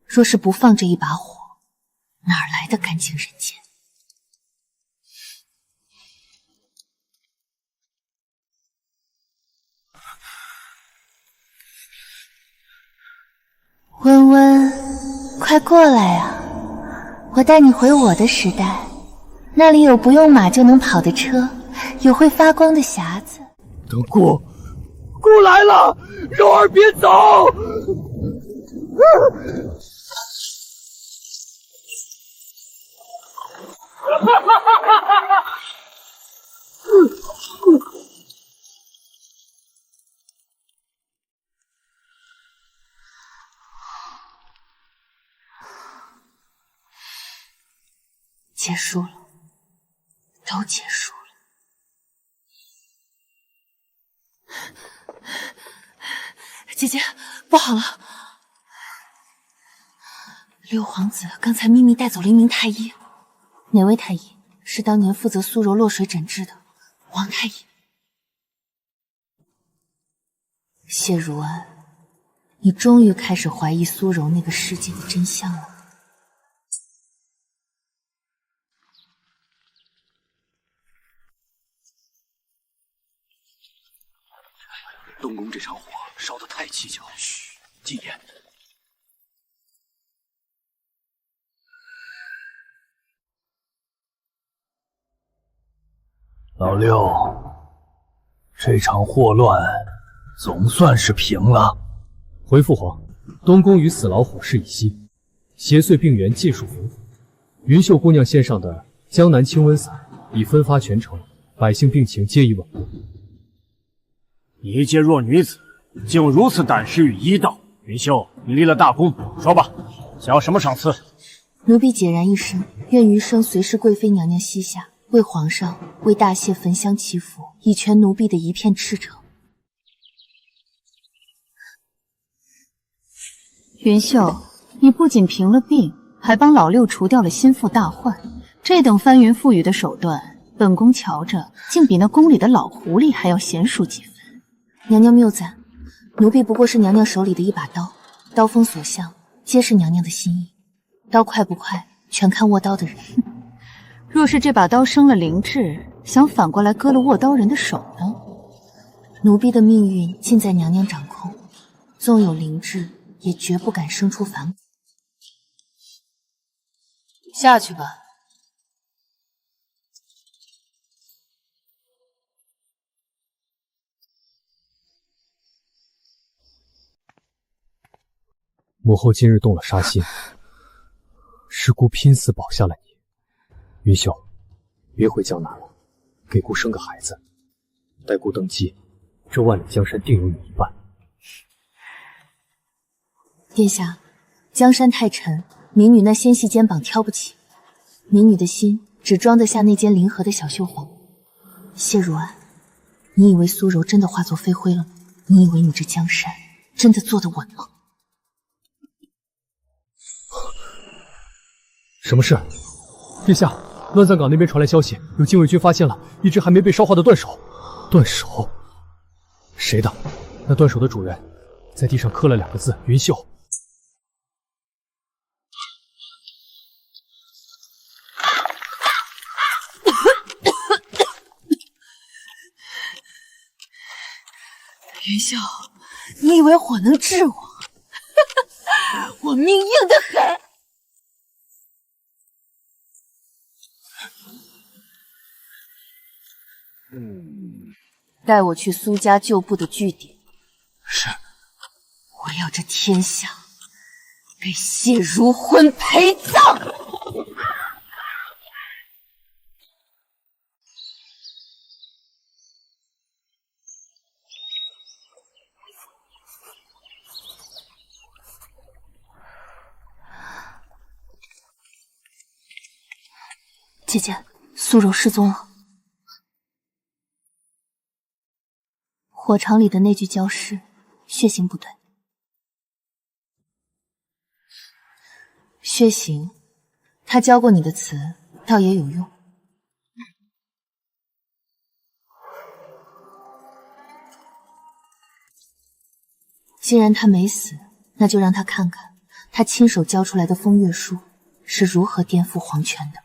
若是不放这一把火，哪儿来的干净人间？温温，快过来啊！我带你回我的时代，那里有不用马就能跑的车，有会发光的匣子。等姑来了，柔儿别走！结束了，都结束了。姐姐，不好了！六皇子刚才秘密带走了一名太医。哪位太医？是当年负责苏柔落水诊治的王太医。谢如安，你终于开始怀疑苏柔那个世界的真相了。东宫这场火烧得太蹊跷，嘘，禁言。老六，这场祸乱总算是平了。回父皇，东宫与死老虎事已息，邪祟病源尽数伏法。云秀姑娘献上的江南清瘟散已分发全城，百姓病情皆已稳固。一介弱女子，竟如此胆识与医道。云秀，你立了大功，说吧，想要什么赏赐？奴婢孑然一身，愿余生随侍贵妃娘娘膝下，为皇上、为大谢焚香祈福，以全奴婢的一片赤诚。云秀，你不仅平了病，还帮老六除掉了心腹大患，这等翻云覆雨的手段，本宫瞧着竟比那宫里的老狐狸还要娴熟几分。娘娘谬赞，奴婢不过是娘娘手里的一把刀，刀锋所向，皆是娘娘的心意。刀快不快，全看握刀的人。若是这把刀生了灵智，想反过来割了握刀人的手呢？奴婢的命运尽在娘娘掌控，纵有灵智，也绝不敢生出反骨。下去吧。母后今日动了杀心，是姑拼死保下了你。云秀，别回江南了，给姑生个孩子，待姑登基，这万里江山定有你一半。殿下，江山太沉，民女那纤细肩膀挑不起，民女的心只装得下那间临河的小绣房。谢如安，你以为苏柔真的化作飞灰了吗？你以为你这江山真的坐得稳吗？什么事？殿下，乱葬岗那边传来消息，有禁卫军发现了一只还没被烧化的断手。断手？谁的？那断手的主人在地上刻了2个字：云秀。云秀，你以为火能治我？我命硬得很。带我去苏家旧部的据点。是。我要这天下给谢如婚陪葬。姐姐，苏柔失踪了。火场里的那具焦尸，血型不对。血型，他教过你的词，倒也有用。既然他没死，那就让他看看他亲手教出来的风月术是如何颠覆皇权的。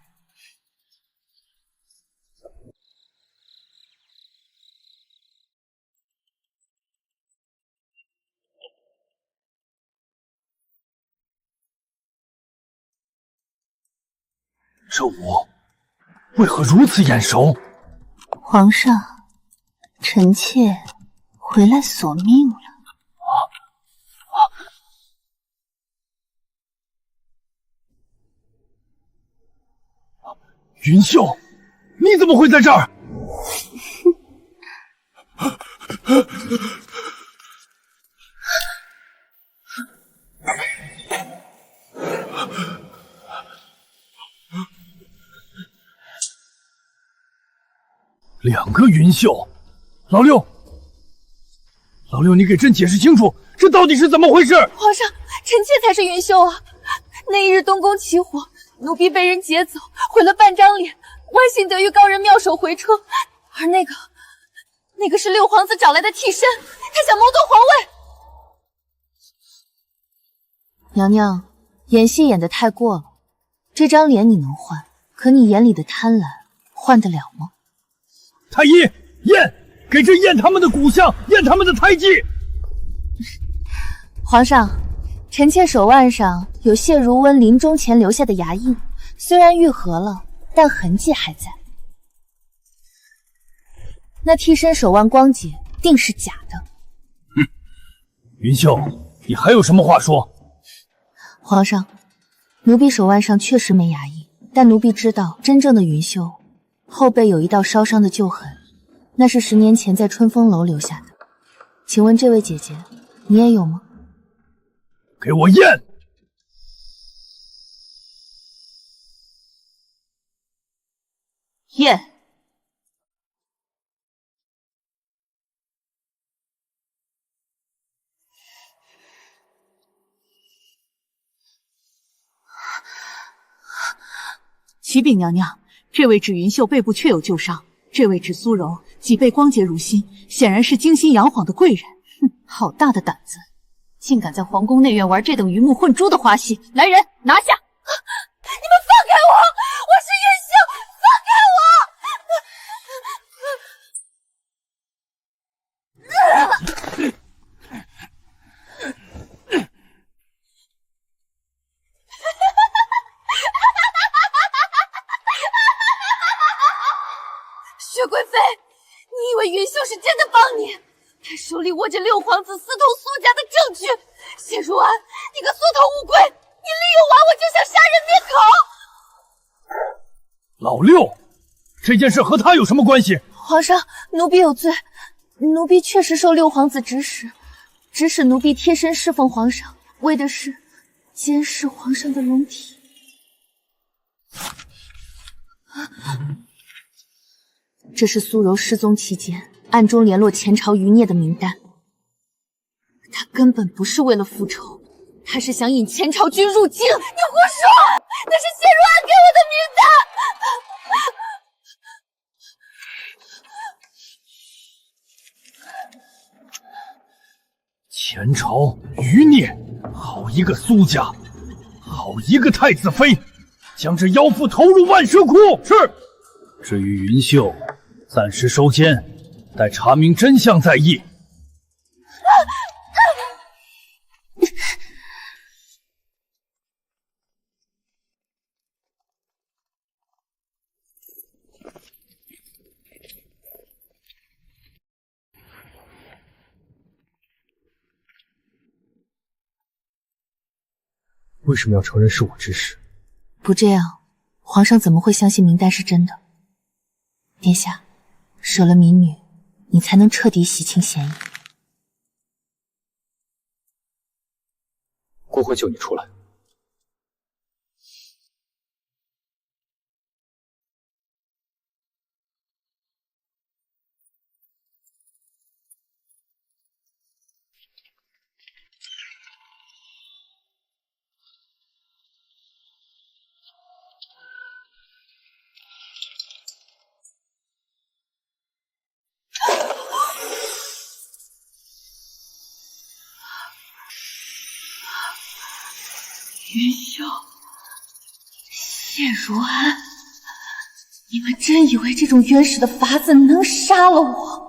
这武为何如此眼熟？皇上，臣妾回来索命了。云秀，你怎么会在这儿？两个云秀，老六，老六，你给朕解释清楚，这到底是怎么回事？皇上，臣妾才是云秀啊！那一日东宫起火，奴婢被人劫走，毁了半张脸，万幸得遇高人妙手回春，而那个是六皇子找来的替身，他想谋夺皇位。娘娘，演戏演得太过了，这张脸你能换，可你眼里的贪婪换得了吗？太医，验，给朕验他们的骨相，验他们的胎记。皇上，臣妾手腕上有谢如温临终前留下的牙印，虽然愈合了，但痕迹还在。那替身手腕光洁，定是假的。云秀，你还有什么话说？皇上，奴婢手腕上确实没牙印，但奴婢知道真正的云秀后背有一道烧伤的旧痕，那是10年前在春风楼留下的。请问这位姐姐，你也有吗？给我验！验。启禀娘娘，这位指云秀背部确有旧伤，这位指苏柔脊背光洁如新，显然是精心养晃的贵人。哼，好大的胆子，竟敢在皇宫内院玩这等鱼目混珠的花戏！来人，拿下！你们放开我！我是云秀，放开薛贵妃，你以为云秀是真的帮你？他手里握着六皇子私通苏家的证据。谢如安，你个缩头乌龟，你利用完我就想杀人灭口！老六，这件事和他有什么关系？皇上，奴婢有罪，奴婢确实受六皇子指使奴婢贴身侍奉皇上，为的是监视皇上的龙体。这是苏柔失踪期间暗中联络前朝余孽的名单。他根本不是为了复仇，他是想引前朝军入京。你胡说，那是谢如安给我的名单。前朝余孽，好一个苏家，好一个太子妃，将这妖妇投入万蛇窟。是。至于云秀，暂时收监，待查明真相再议。为什么要承认是我指使？不这样，皇上怎么会相信名单是真的？殿下，舍了民女，你才能彻底洗清嫌疑。孤会救你出来。云秀，谢如安，你们真以为这种原始的法子能杀了我？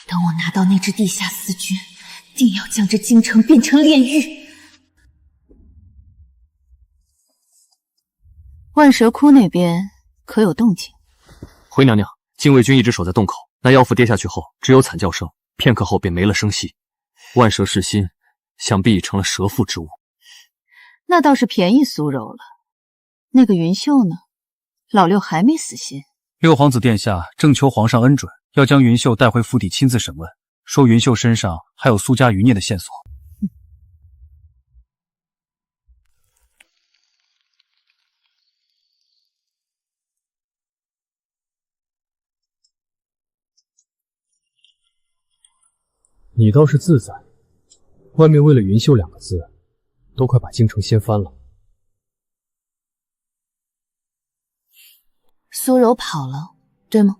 等我拿到那支地下死军，定要将这京城变成炼狱。万蛇窟那边可有动静？回娘娘，禁卫军一直守在洞口，那妖妇跌下去后，只有惨叫声，片刻后便没了声息。万蛇噬心，想必已成了蛇腹之物。那倒是便宜苏柔了。那个云秀呢？老六还没死心。六皇子殿下正求皇上恩准，要将云秀带回府邸亲自审问，说云秀身上还有苏家余孽的线索。你倒是自在，外面为了云秀2个字，都快把京城掀翻了。苏柔跑了，对吗？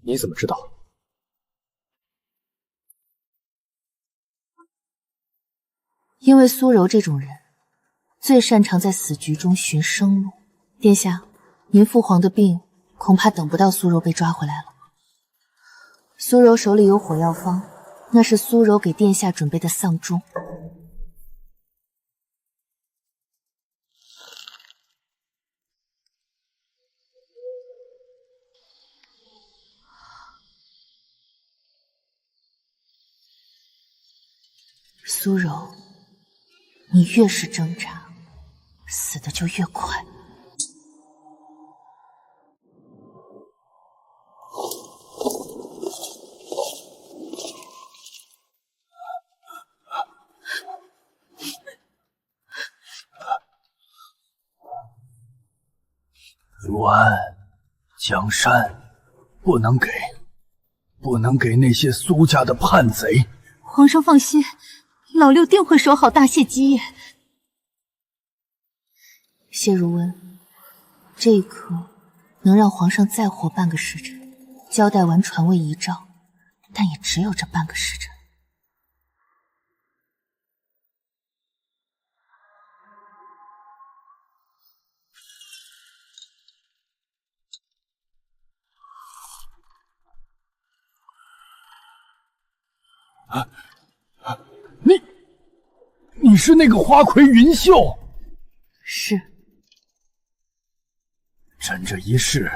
你怎么知道？因为苏柔这种人，最擅长在死局中寻生路。殿下，您父皇的病恐怕等不到苏柔被抓回来了。苏柔手里有火药方，那是苏柔给殿下准备的丧钟。苏柔，你越是挣扎，死的就越快。如安，江山不能给那些苏家的叛贼。皇上放心，老六定会守好大谢基业。谢如温，这一刻能让皇上再活半个时辰，交代完传位遗诏，但也只有这半个时辰。你是那个花魁云秀？是。朕这一世，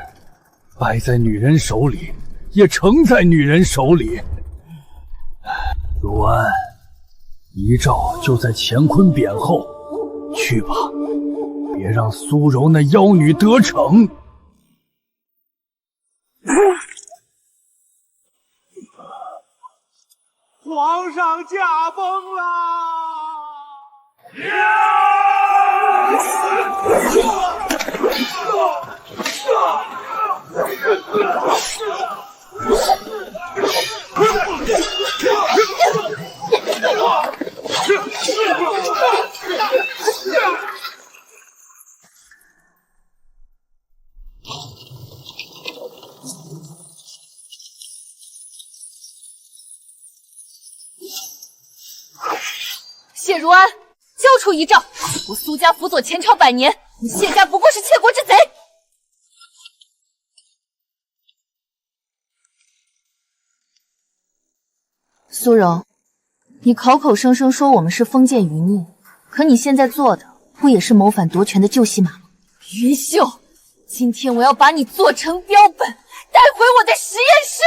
败在女人手里，也成在女人手里。如安，遗诏就在乾坤匾后，去吧，别让苏柔那妖女得逞。皇上驾崩啦！谢如安，交出遗诏！我苏家辅佐前朝100年，你谢家不过是窃国之贼。苏柔，你口口声声说我们是封建余孽，可你现在做的不也是谋反夺权的旧戏码吗？云秀，今天我要把你做成标本，带回我的实验室。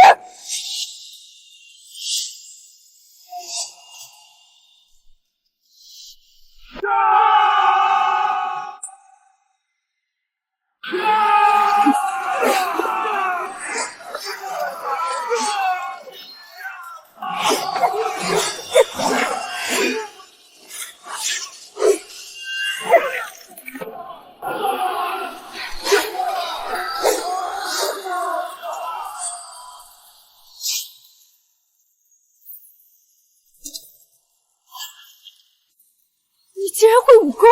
会武功。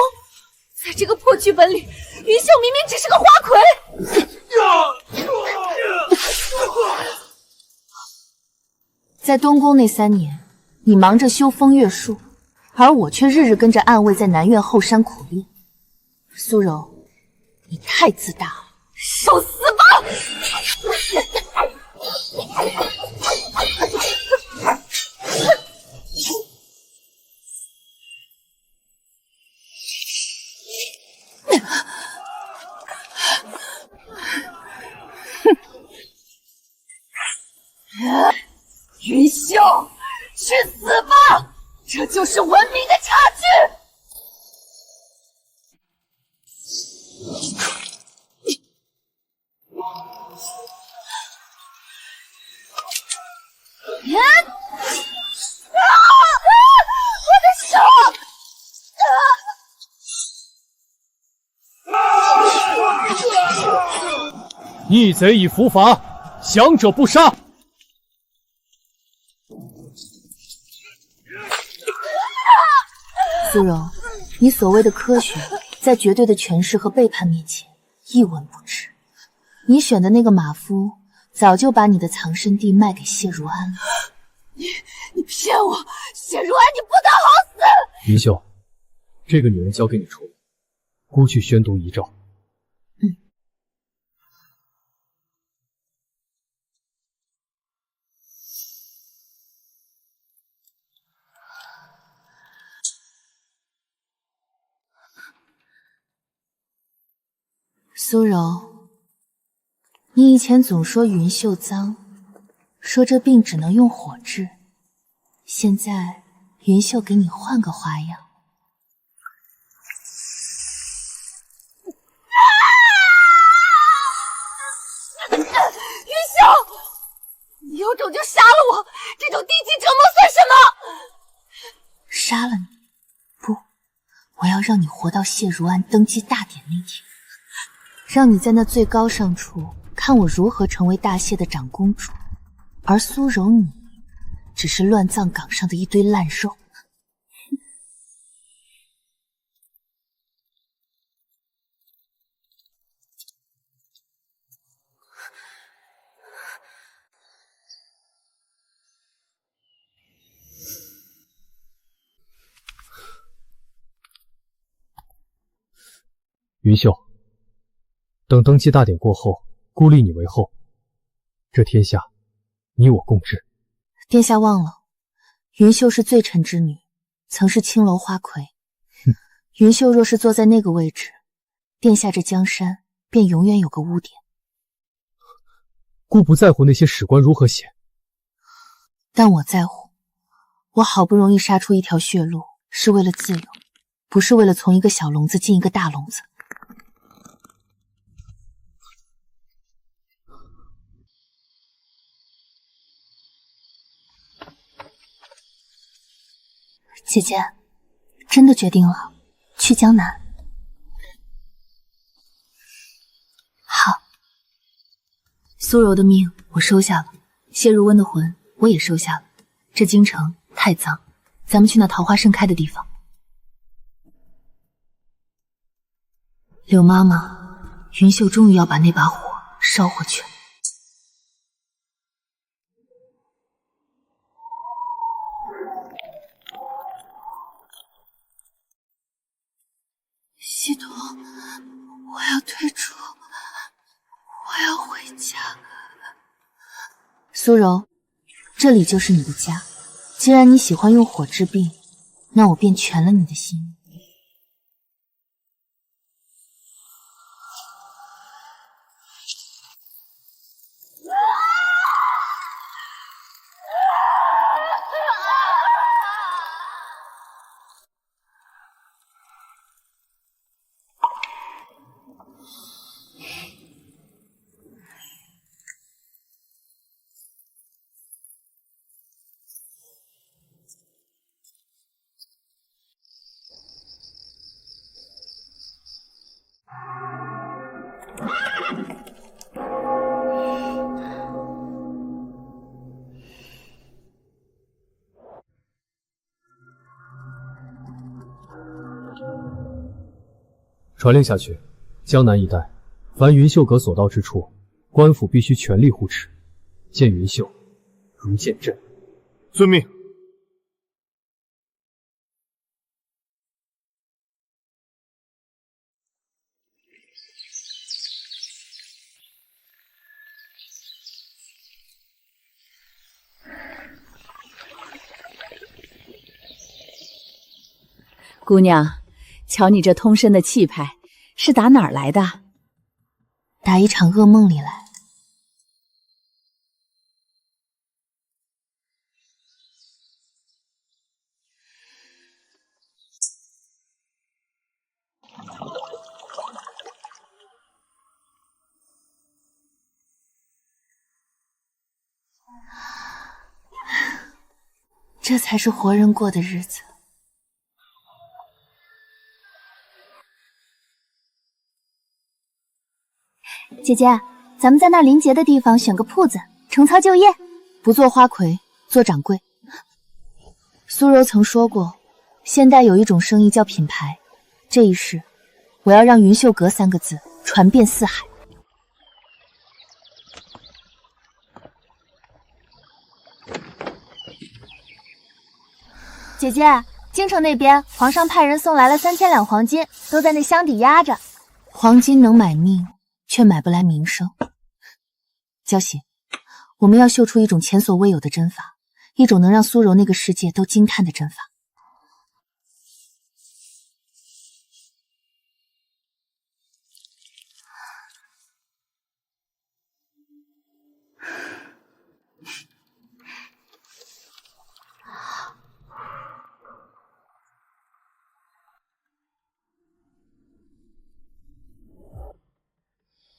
在这个破剧本里，云秀明明只是个花魁。在东宫那3年，你忙着修风月术，而我却日日跟着暗卫在南苑后山苦练。苏柔，你太自大了，受死吧！云秀，去死吧！这就是文明的差距。我的手！逆贼已伏法，降者不杀。苏柔，你所谓的科学，在绝对的权势和背叛面前一文不值。你选的那个马夫，早就把你的藏身地卖给谢如安了。你骗我！谢如安，你不得好死！云秀，这个女人交给你处理，姑去宣读遗诏。苏柔，你以前总说云秀脏，说这病只能用火治。现在云秀给你换个花样。云秀，你有种就杀了我！这种低级折磨算什么？杀了你？不，我要让你活到谢如安登基大典那天。让你在那最高尚处看我如何成为大谢的长公主，而苏柔你只是乱葬岗上的一堆烂肉。云秀，等登基大典过后，孤立你为后，这天下你我共治。殿下忘了，云秀是罪臣之女，曾是青楼花魁。云秀若是坐在那个位置，殿下这江山便永远有个污点。姑不在乎那些史官如何写，但我在乎。我好不容易杀出一条血路，是为了自由，不是为了从一个小笼子进一个大笼子。姐姐，真的决定了去江南。好，苏柔的命我收下了，谢如温的魂我也收下了。这京城太脏，咱们去那桃花盛开的地方。柳妈妈，云秀终于要把那把火烧回去了。系统，我要退出，我要回家。苏柔，这里就是你的家。既然你喜欢用火治病，那我便全了你的心意。传令下去，江南一带，凡云秀阁所到之处，官府必须全力护持，见云秀如见朕。遵命。姑娘，瞧你这通身的气派，是打哪儿来的？打一场噩梦里来。这才是活人过的日子。姐姐，咱们在那临街的地方选个铺子，重操旧业。不做花魁，做掌柜。苏柔曾说过，现代有一种生意叫品牌，这一世，我要让云秀阁3个字传遍四海。姐姐，京城那边皇上派人送来了3000两黄金，都在那箱底压着。黄金能买命，却买不来名声。娇喜，我们要秀出一种前所未有的针法，一种能让苏柔那个世界都惊叹的针法。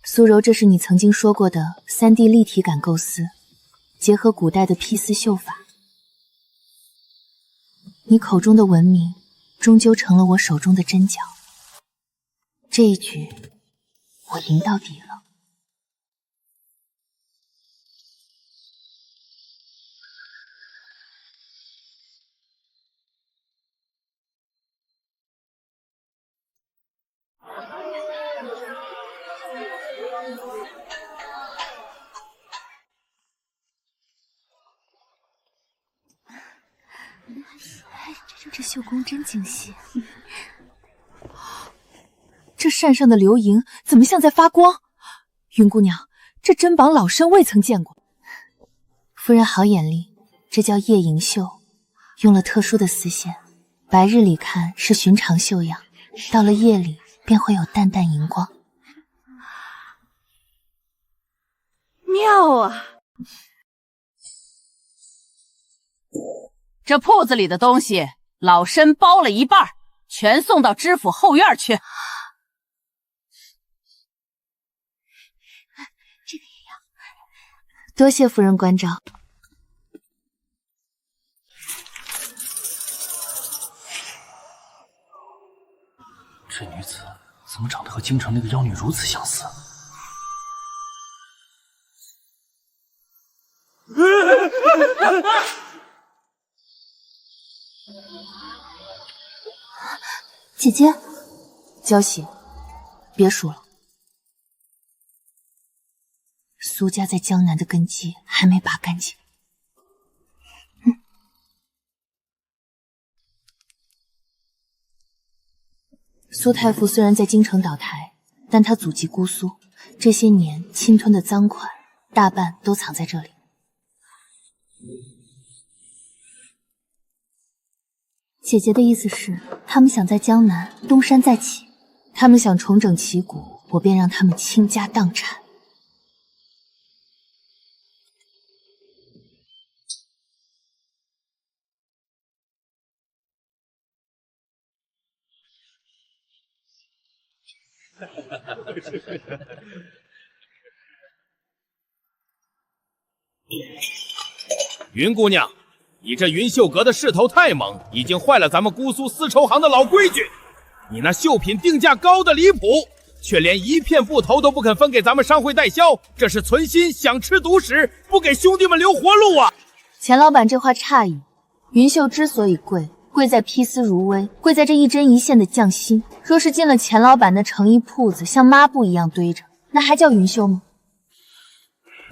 苏柔，这是你曾经说过的3D 立体感构思，结合古代的披丝绣法。你口中的文明，终究成了我手中的针脚。这一局，我赢到底了。这绣工真精细，这扇上的流萤怎么像在发光？云姑娘，这针绑老身未曾见过。夫人好眼力，这叫夜萤绣，用了特殊的丝线，白日里看是寻常绣样，到了夜里便会有淡淡荧光。妙啊！这铺子里的东西，老身包了一半，全送到知府后院去。这个也要。多谢夫人关照。这女子怎么长得和京城那个妖女如此相似？姐姐，娇喜，别数了。苏家在江南的根基还没拔干净。苏太傅虽然在京城倒台，但他祖籍姑苏，这些年侵吞的赃款大半都藏在这里。姐姐的意思是，他们想在江南东山再起，他们想重整旗鼓，我便让他们倾家荡产。云姑娘，你这云秀阁的势头太猛，已经坏了咱们姑苏丝绸行的老规矩。你那绣品定价高的离谱，却连一片布头都不肯分给咱们商会代销，这是存心想吃独食，不给兄弟们留活路啊！钱老板这话诧异，云绣之所以贵，贵在披丝如微，贵在这一针一线的匠心。若是进了钱老板的成衣铺子，像抹布一样堆着，那还叫云秀吗？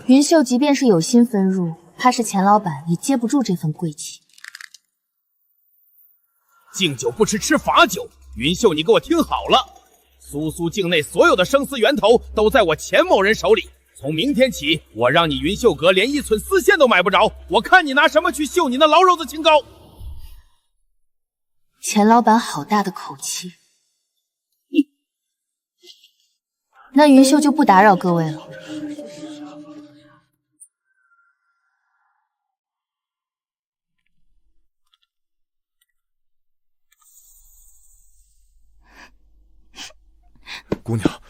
云秀即便是有心分入，怕是钱老板也接不住这份贵气。敬酒不吃罚酒，云秀，你给我听好了，苏苏境内所有的生丝源头都在我钱某人手里。从明天起，我让你云秀阁连1寸丝线都买不着，我看你拿什么去绣你那老肉子清高。钱老板好大的口气。那云秀就不打扰各位了。姑娘，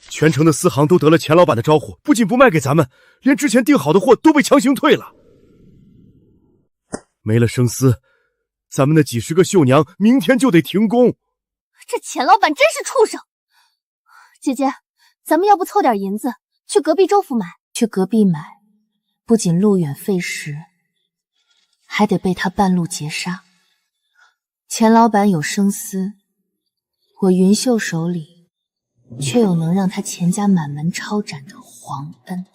全城的丝行都得了钱老板的招呼，不仅不卖给咱们，连之前订好的货都被强行退了。没了生丝，咱们那几十个绣娘明天就得停工。这钱老板真是畜生！姐姐，咱们要不凑点银子，去隔壁州府买？去隔壁买，不仅路远费时，还得被他半路截杀。钱老板有生丝，我云秀手里却有能让他钱家满门抄斩的皇恩。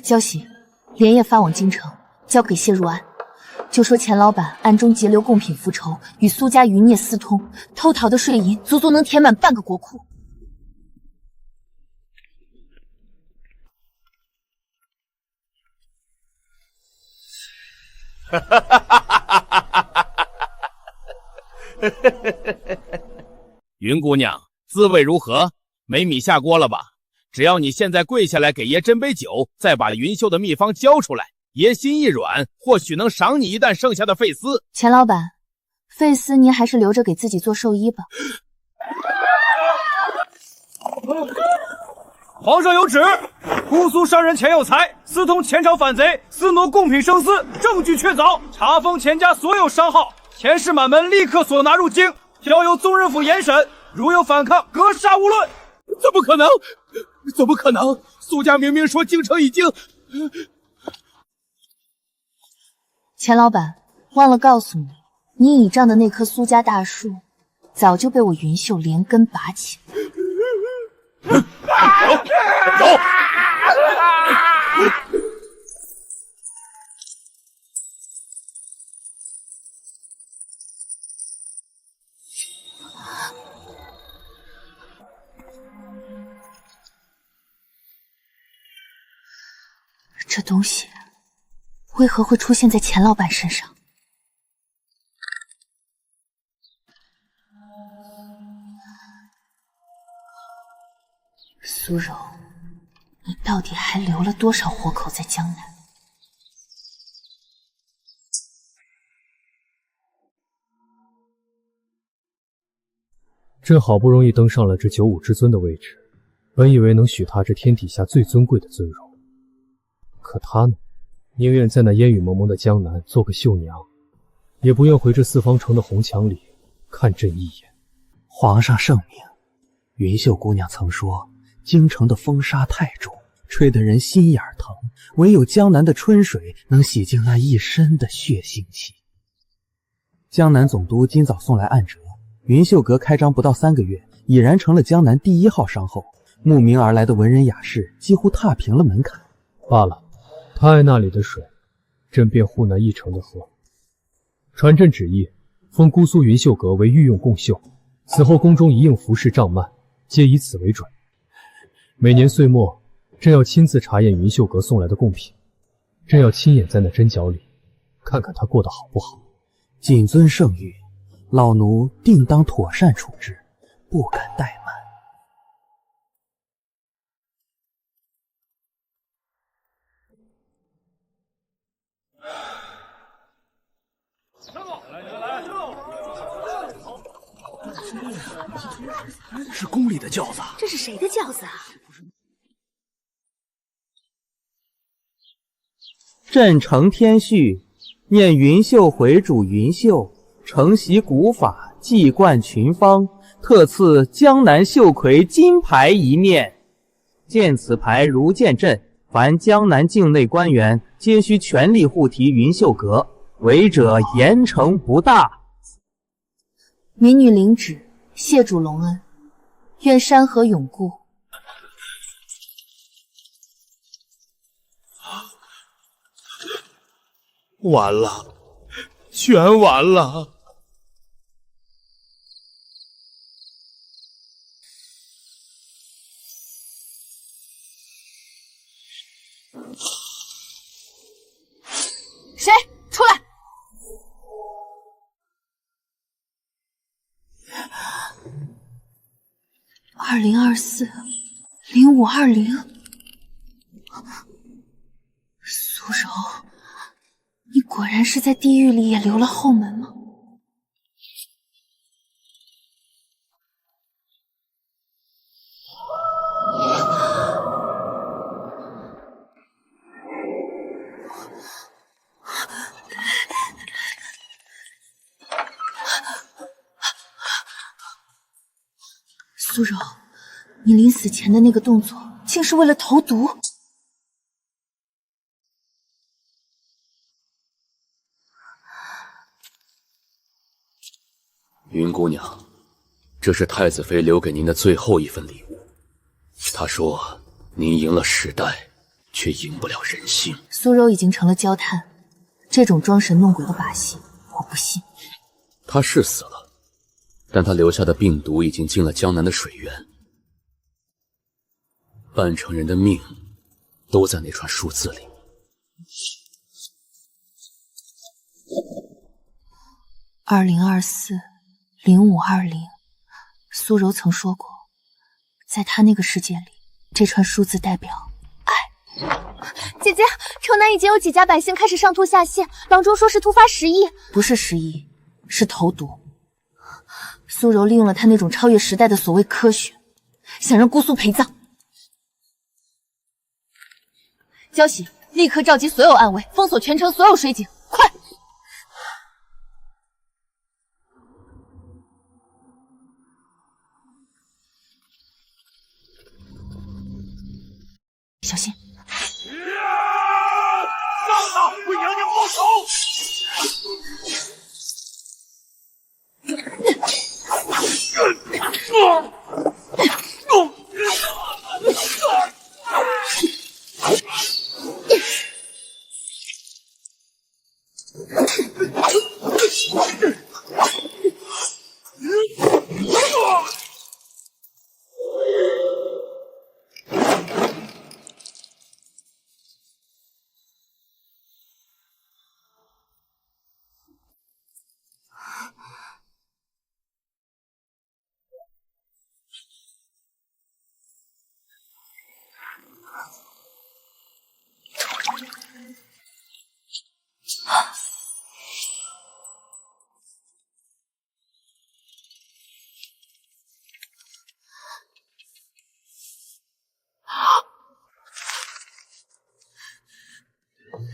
交喜，连夜发往京城，交给谢如安，就说钱老板暗中截留贡品复仇，与苏家余孽私通，偷逃的税银足足能填满半个国库。云姑娘，滋味如何？没米下锅了吧？只要你现在跪下来给爷斟杯酒，再把云秀的秘方交出来，爷心一软，或许能赏你一担剩下的费丝。钱老板，费丝您还是留着给自己做寿衣吧。皇上有旨，姑苏商人钱有才，私通钱朝反贼，私挪贡品生丝，证据确凿，查封钱家所有商号，钱氏满门立刻所拿入京，交由宗人府严审，如有反抗，格杀无论。怎么可能？怎么可能？苏家明明说京城已经……钱老板，忘了告诉你，你倚仗的那棵苏家大树，早就被我云秀连根拔起。走！这东西为何会出现在钱老板身上？苏柔，你到底还留了多少活口在江南？朕好不容易登上了这九五之尊的位置，本以为能许他这天底下最尊贵的尊荣，可他呢，宁愿在那烟雨蒙蒙的江南做个绣娘，也不愿回这四方城的红墙里看朕一眼。皇上圣明，云秀姑娘曾说，京城的风沙太重，吹得人心眼疼，唯有江南的春水能洗净那一身的血腥气。江南总督今早送来暗折，云秀阁开张不到3个月，已然成了江南第1号商后，慕名而来的文人雅士几乎踏平了门槛。罢了，他爱那里的水，朕便护那一城的河。传朕旨意，封姑苏云秀阁为御用贡绣，此后宫中一应服饰帐幔皆以此为准。每年岁末，朕要亲自查验云秀阁送来的贡品，朕要亲眼在那针脚里看看他过得好不好。谨遵圣谕，老奴定当妥善处置，不敢怠慢。是宫里的轿子。这是谁的轿子啊？朕承天序，念云秀回主云秀，承袭古法，祭冠群芳，特赐江南绣葵金牌一面。见此牌如见朕，凡江南境内官员皆需全力护提云秀阁，违者严惩不大。民女领旨，谢主隆恩，愿山河永固。完了，全完了！谁出来？2024-0520，苏柔，你果然是在地狱里也留了后门吗？苏柔，你临死前的那个动作，竟是为了投毒？云姑娘，这是太子妃留给您的最后一份礼物。她说，您赢了时代，却赢不了人心。苏柔已经成了焦炭，这种装神弄鬼的把戏，我不信。她是死了，但她留下的病毒已经进了江南的水源，半城人的命都在那串数字里。2024-0520，苏柔曾说过，在她那个世界里，这串数字代表爱。姐姐，城南已经有几家百姓开始上吐下泻，郎中说是突发时疫，不是时疫，是投毒。苏柔利用了她那种超越时代的所谓科学，想让姑苏陪葬。交喜，立刻召集所有暗卫，封锁全城所有水井，快！小心！上啊，为娘娘报仇！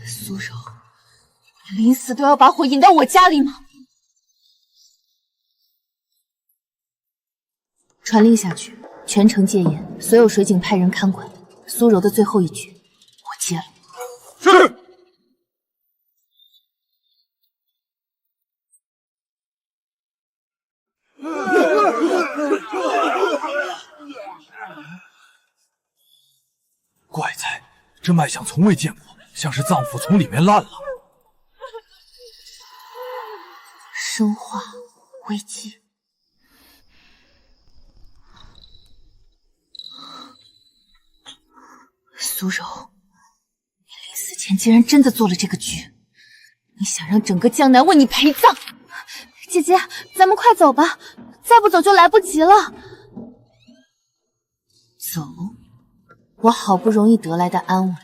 苏柔，你临死都要把火引到我家里吗？传令下去，全城戒严，所有水井派人看管。苏柔的最后一局，我接了。是。怪哉，这脉象从未见过，像是脏腑从里面烂了。生化危机。苏柔，你临死前竟然真的做了这个局，你想让整个江南为你陪葬？姐姐，咱们快走吧，再不走就来不及了。走，我好不容易得来的安稳，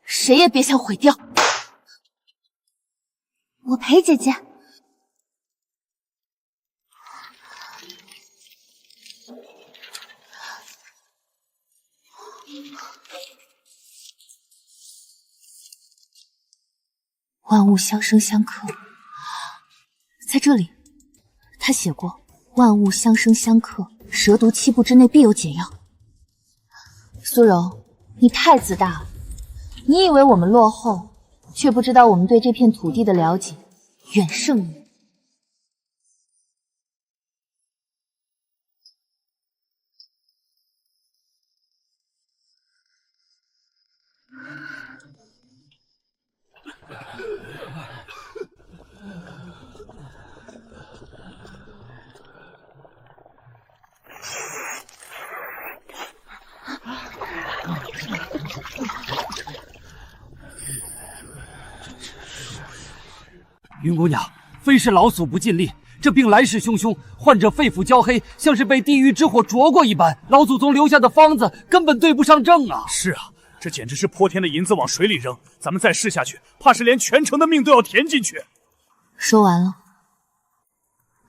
谁也别想毁掉。我陪姐姐。万物相生相克，在这里，他写过万物相生相克，蛇毒7步之内必有解药。苏柔，你太自大了，你以为我们落后，却不知道我们对这片土地的了解远胜你。云姑娘，非是老祖不尽力，这病来势汹汹，患者肺腑焦黑，像是被地狱之火灼过一般。老祖宗留下的方子根本对不上症啊！是啊，这简直是泼天的银子往水里扔，咱们再试下去，怕是连全城的命都要填进去。说完了，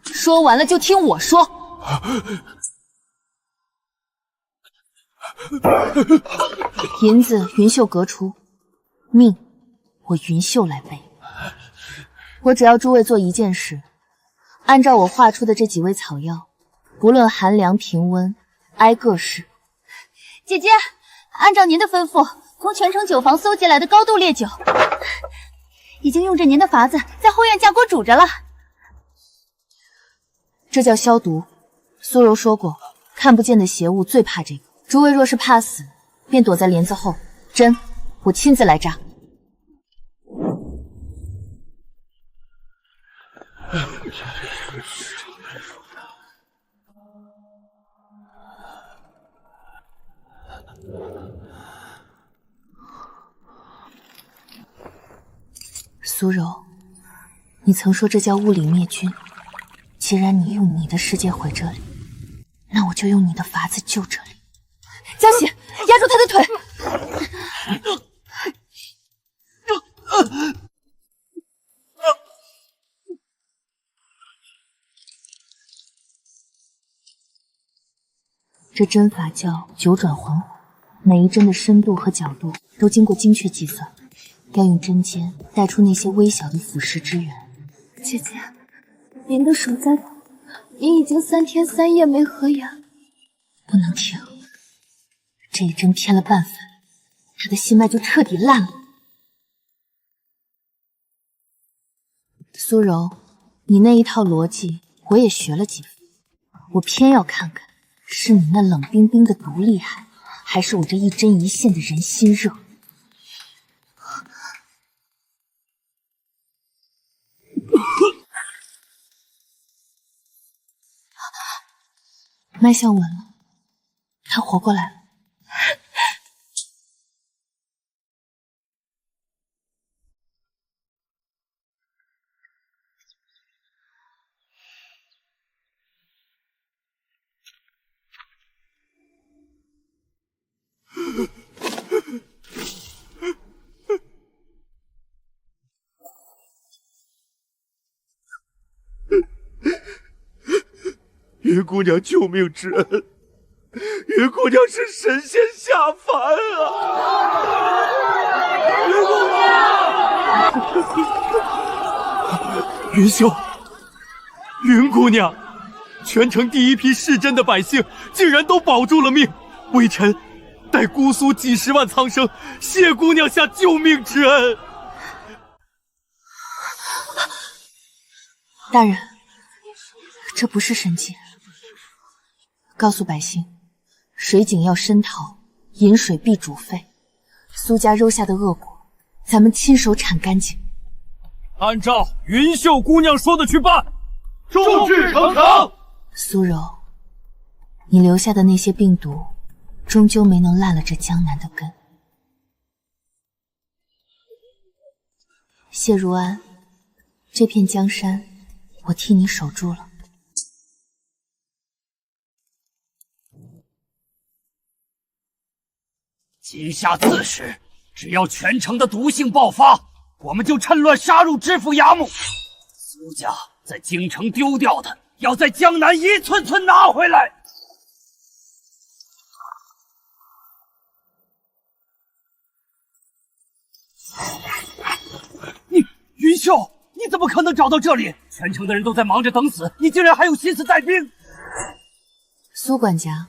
说完了就听我说。银子云秀革除，命我云秀来背。我只要诸位做一件事，按照我画出的这几味草药，不论寒凉平温，挨个试。姐姐，按照您的吩咐，从全城酒坊搜集来的高度烈酒，已经用着您的法子在后院架锅煮着了。这叫消毒。苏柔说过，看不见的邪物最怕这个。诸位若是怕死，便躲在帘子后，针我亲自来扎。苏柔，你曾说这叫物理灭菌。既然你用你的世界毁这里，那我就用你的法子救这里。江喜，压住他的腿！这针法叫九转环火，每一针的深度和角度都经过精确计算，要用针尖带出那些微小的腐蚀之源。姐姐，您的手在痛，您已经3天3夜没合眼，不能停。这一针偏了半分，他的心脉就彻底烂了。苏柔，你那一套逻辑我也学了几分，我偏要看看是你那冷冰冰的毒厉害，还是我这一针一线的人心热。脉象稳了，他活过来了。云姑娘救命之恩，云姑娘是神仙下凡啊！云姑娘，云秀，云姑娘，全城第一批试针的百姓竟然都保住了命，微臣代姑苏几10万苍生谢姑娘下救命之恩。大人，这不是神迹。告诉百姓，水井要深淘，饮水必煮沸。苏家揉下的恶果，咱们亲手铲干净。按照云秀姑娘说的去办，众志成城。苏柔，你留下的那些病毒，终究没能烂了这江南的根。谢如安，这片江山，我替你守住了。今夏巳时，只要全城的毒性爆发，我们就趁乱杀入知府衙门。苏家在京城丢掉的，要在江南一寸寸拿回来。云秀，你怎么可能找到这里？全城的人都在忙着等死，你竟然还有心思带兵？苏管家，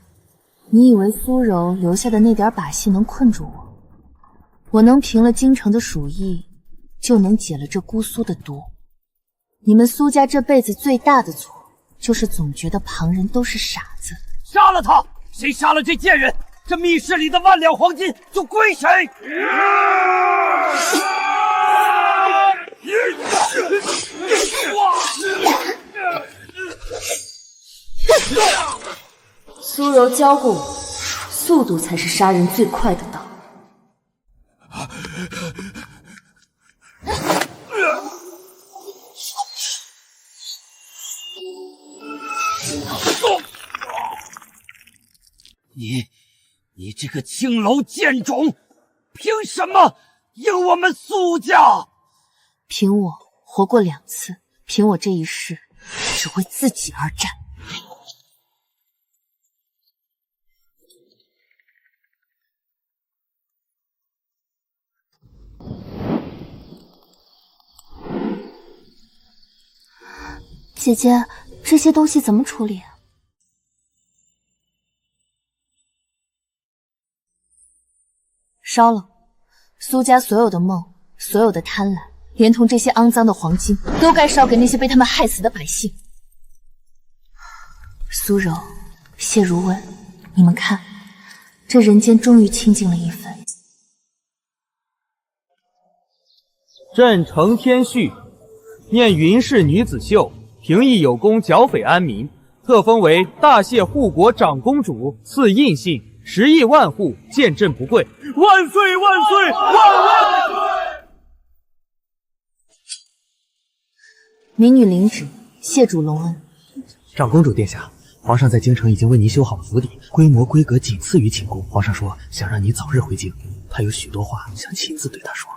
你以为苏柔留下的那点把戏能困住我？我能平了京城的鼠疫，就能解了这姑苏的毒。你们苏家这辈子最大的错，就是总觉得旁人都是傻子。杀了他！谁杀了这贱人，这密室里的万两黄金就归谁！苏柔教过我，速度才是杀人最快的道。你这个青楼贱种，凭什么赢我们苏家？凭我活过2次，凭我这一世只为自己而战。姐姐，这些东西怎么处理？烧了。苏家所有的梦，所有的贪婪，连同这些肮脏的黄金，都该烧给那些被他们害死的百姓。苏柔、谢如温，你们看，这人间终于清净了一分。朕承天序，念云氏女子秀，平邑有功，剿匪安民，特封为大谢护国长公主，赐印信，10亿万户，见朕不跪。万岁万岁万万岁！民女领旨，谢主隆恩。长公主殿下，皇上在京城已经为您修好了府邸，规模规格仅次于寝宫。皇上说想让你早日回京，他有许多话想亲自对他说。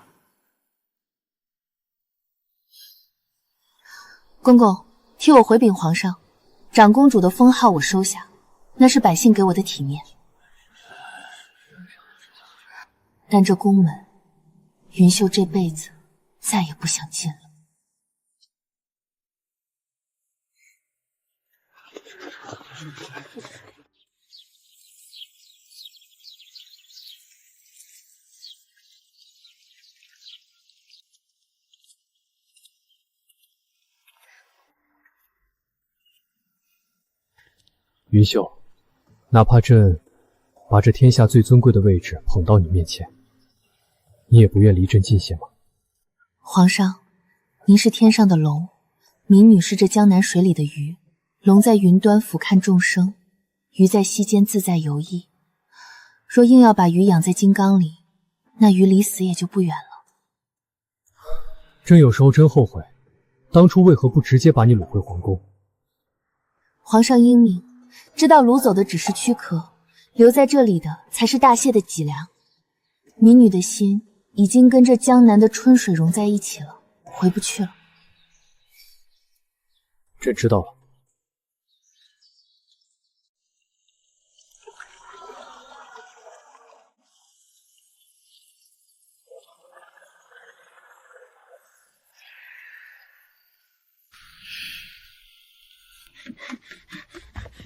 公公，替我回禀皇上，长公主的封号我收下，那是百姓给我的体面。但这宫门，云秀这辈子再也不想进了。云秀，哪怕朕把这天下最尊贵的位置捧到你面前，你也不愿离朕近些吗？皇上，您是天上的龙，民女是这江南水里的鱼。龙在云端俯瞰众生，鱼在溪间自在游弋。若硬要把鱼养在金缸里，那鱼离死也就不远了。朕有时候真后悔，当初为何不直接把你掳回皇宫？皇上英明，知道掳走的只是躯壳，留在这里的才是大谢的脊梁。民女的心已经跟这江南的春水融在一起了，回不去了。朕知道了。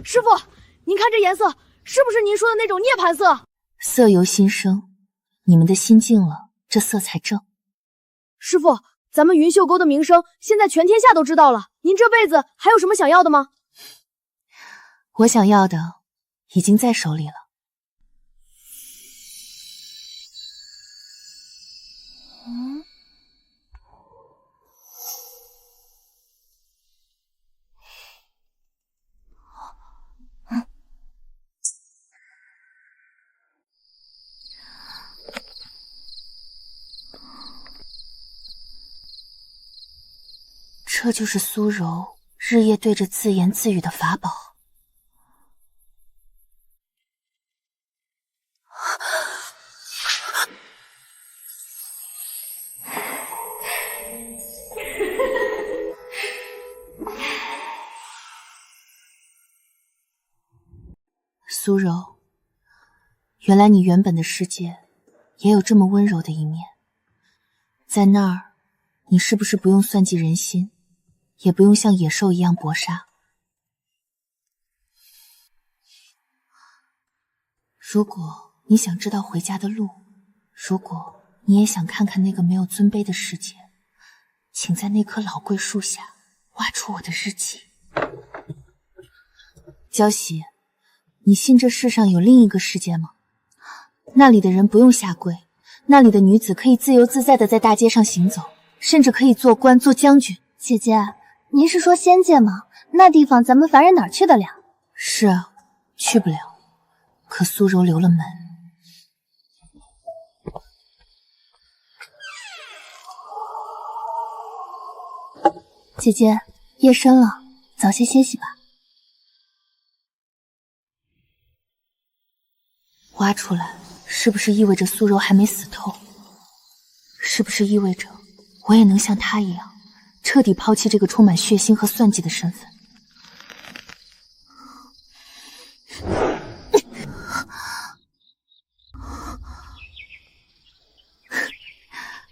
师傅，您看这颜色，是不是您说的那种涅槃色？色由心生，你们的心静了，这色才正。师傅，咱们云秀沟的名声现在全天下都知道了，您这辈子还有什么想要的吗？我想要的已经在手里了。这就是苏柔日夜对着自言自语的法宝。苏柔，原来你原本的世界也有这么温柔的一面。在那儿，你是不是不用算计人心，也不用像野兽一样搏杀？如果你想知道回家的路，如果你也想看看那个没有尊卑的世界，请在那棵老桂树下挖出我的日记。娇喜，你信这世上有另一个世界吗？那里的人不用下跪，那里的女子可以自由自在的在大街上行走，甚至可以做官做将军。姐姐，您是说仙界吗？那地方咱们凡人哪儿去得了？是啊，去不了。可苏柔留了门。姐姐，夜深了，早些歇息吧。挖出来，是不是意味着苏柔还没死透？是不是意味着我也能像她一样，彻底抛弃这个充满血腥和算计的身份？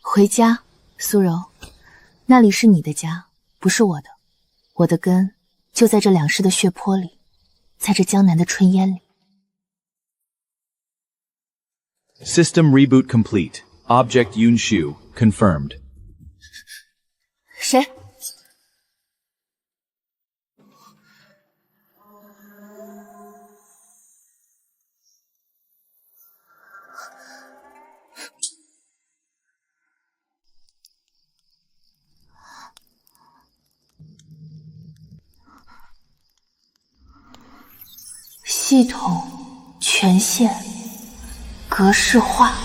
回家，苏柔，那里是你的家，不是我的。我的根就在这两世的血泊里，在这江南的炊烟里。System reboot complete. Object Yunshu confirmed. 谁？系统权限格式化。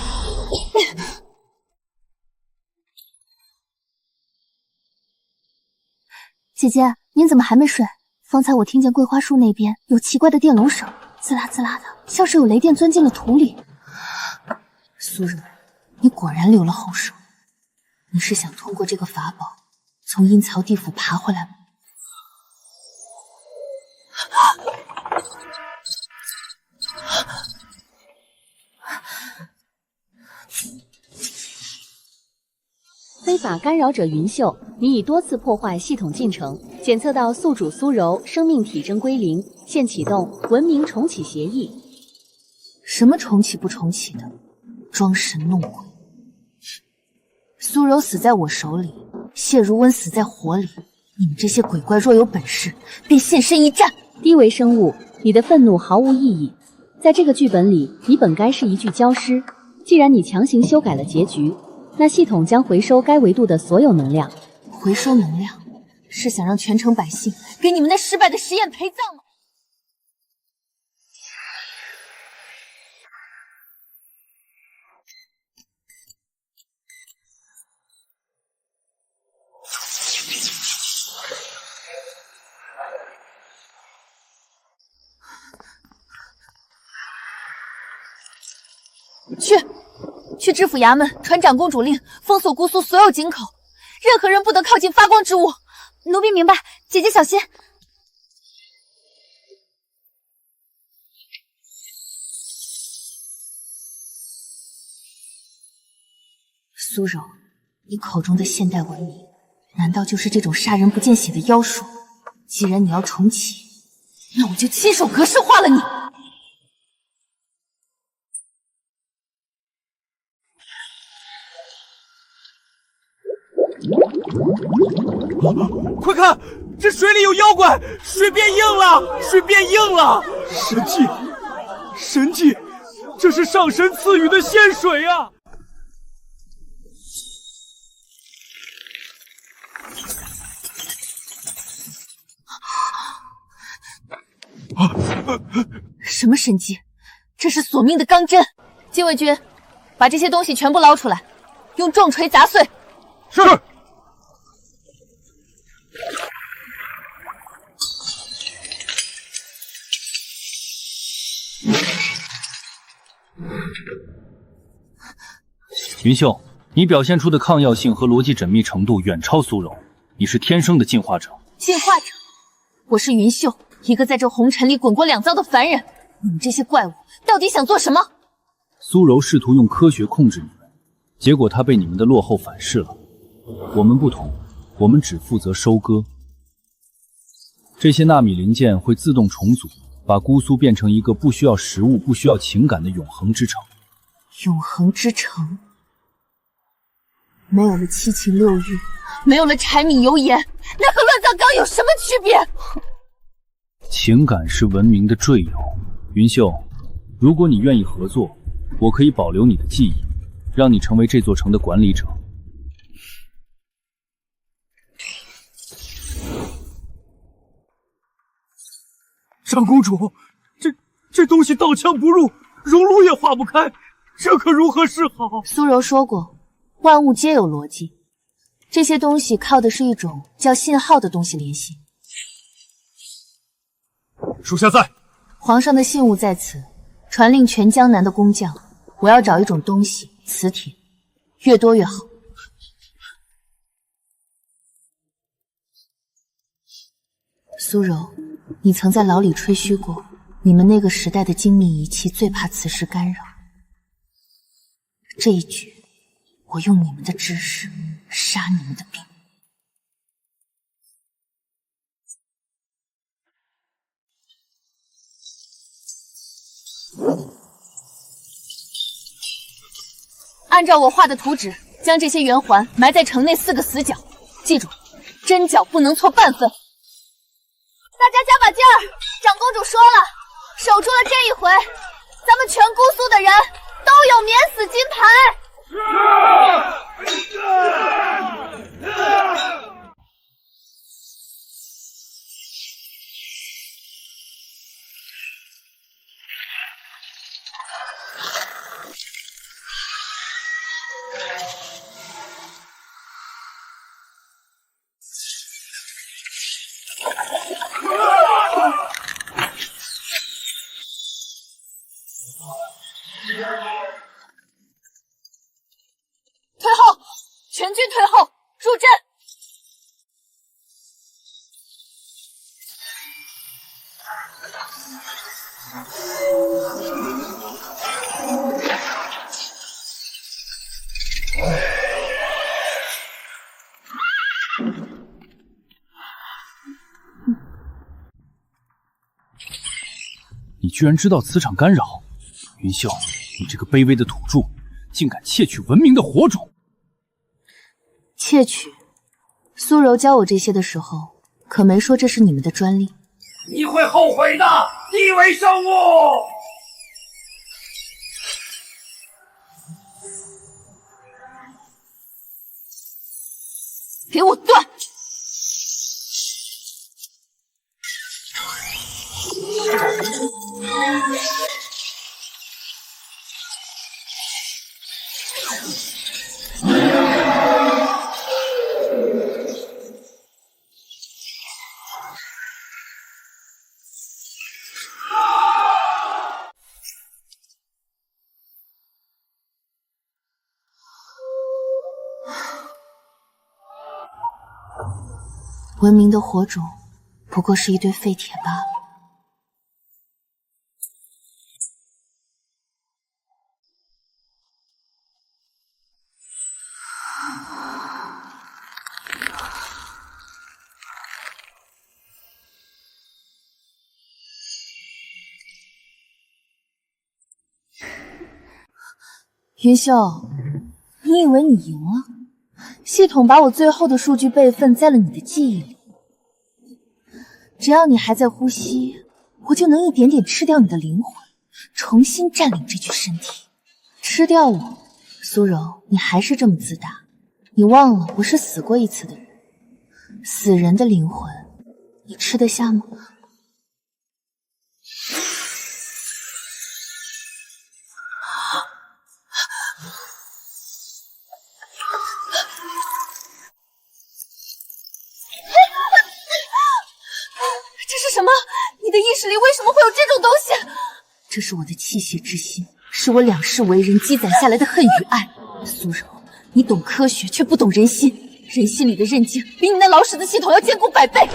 姐姐，您怎么还没睡？方才我听见桂花树那边有奇怪的电龙声，滋啦滋啦的，像是有雷电钻进了土里。苏柔，你果然留了后手。你是想通过这个法宝从阴曹地府爬回来吗？非法干扰者云秀，你已多次破坏系统进程，检测到宿主苏柔生命体征归零，现启动文明重启协议。什么重启不重启的，装神弄鬼。苏柔死在我手里，谢如温死在火里，你们这些鬼怪若有本事，便现身一战。低维生物，你的愤怒毫无意义。在这个剧本里，你本该是一具焦尸。既然你强行修改了结局，那系统将回收该维度的所有能量。回收能量，是想让全城百姓给你们那失败的实验陪葬吗？去知府衙门传长公主令，封锁姑苏所有井口，任何人不得靠近发光之物。奴婢明白，姐姐小心。苏柔，你口中的现代文明，难道就是这种杀人不见血的妖术？既然你要重启，那我就亲手格式化了你！快看，这水里有妖怪，水变硬了，水变硬了！神迹，神迹，这是上神赐予的仙水啊！什么神迹？这是索命的钢针！禁卫军，把这些东西全部捞出来，用重锤砸碎。是。云秀，你表现出的抗药性和逻辑缜密程度远超苏柔，你是天生的进化者。进化者？我是云秀，一个在这红尘里滚过两遭的凡人。你们这些怪物到底想做什么？苏柔试图用科学控制你们，结果她被你们的落后反噬了。我们不同，我们只负责收割。这些纳米零件会自动重组，把姑苏变成一个不需要食物、不需要情感的永恒之城。永恒之城，没有了七情六欲，没有了柴米油盐，那和乱葬岗有什么区别？情感是文明的赘牖。云秀，如果你愿意合作，我可以保留你的记忆，让你成为这座城的管理者。长公主，这东西刀枪不入，熔炉也化不开，这可如何是好？苏柔说过，万物皆有逻辑，这些东西靠的是一种叫信号的东西联系。属下在。皇上的信物在此，传令全江南的工匠，我要找一种东西，磁铁，越多越好。苏柔，你曾在牢里吹嘘过，你们那个时代的精密仪器最怕磁石干扰。这一局，我用你们的知识杀你们的兵。按照我画的图纸，将这些圆环埋在城内4个死角。记住，针脚不能错半分。大家加把劲儿！长公主说了，守住了这一回，咱们全姑苏的人都有免死金牌。退后！全军退后！入阵！你居然知道磁场干扰，云秀，你这个卑微的土著，竟敢窃取文明的火种！窃取？苏柔教我这些的时候，可没说这是你们的专利。你会后悔的，地为生物！给我断！文明的火种不过是一堆废铁罢了。云秀，你以为你赢了？系统把我最后的数据备份在了你的记忆里，只要你还在呼吸，我就能一点点吃掉你的灵魂，重新占领这具身体。吃掉我，苏柔，你还是这么自大？你忘了我是死过一次的人，死人的灵魂，你吃得下吗？你的意识里为什么会有这种东西？这是我的气血之心，是我两世为人积攒下来的恨与爱。苏柔，你懂科学却不懂人心，人心里的韧劲比你那老屎的系统要坚固100倍。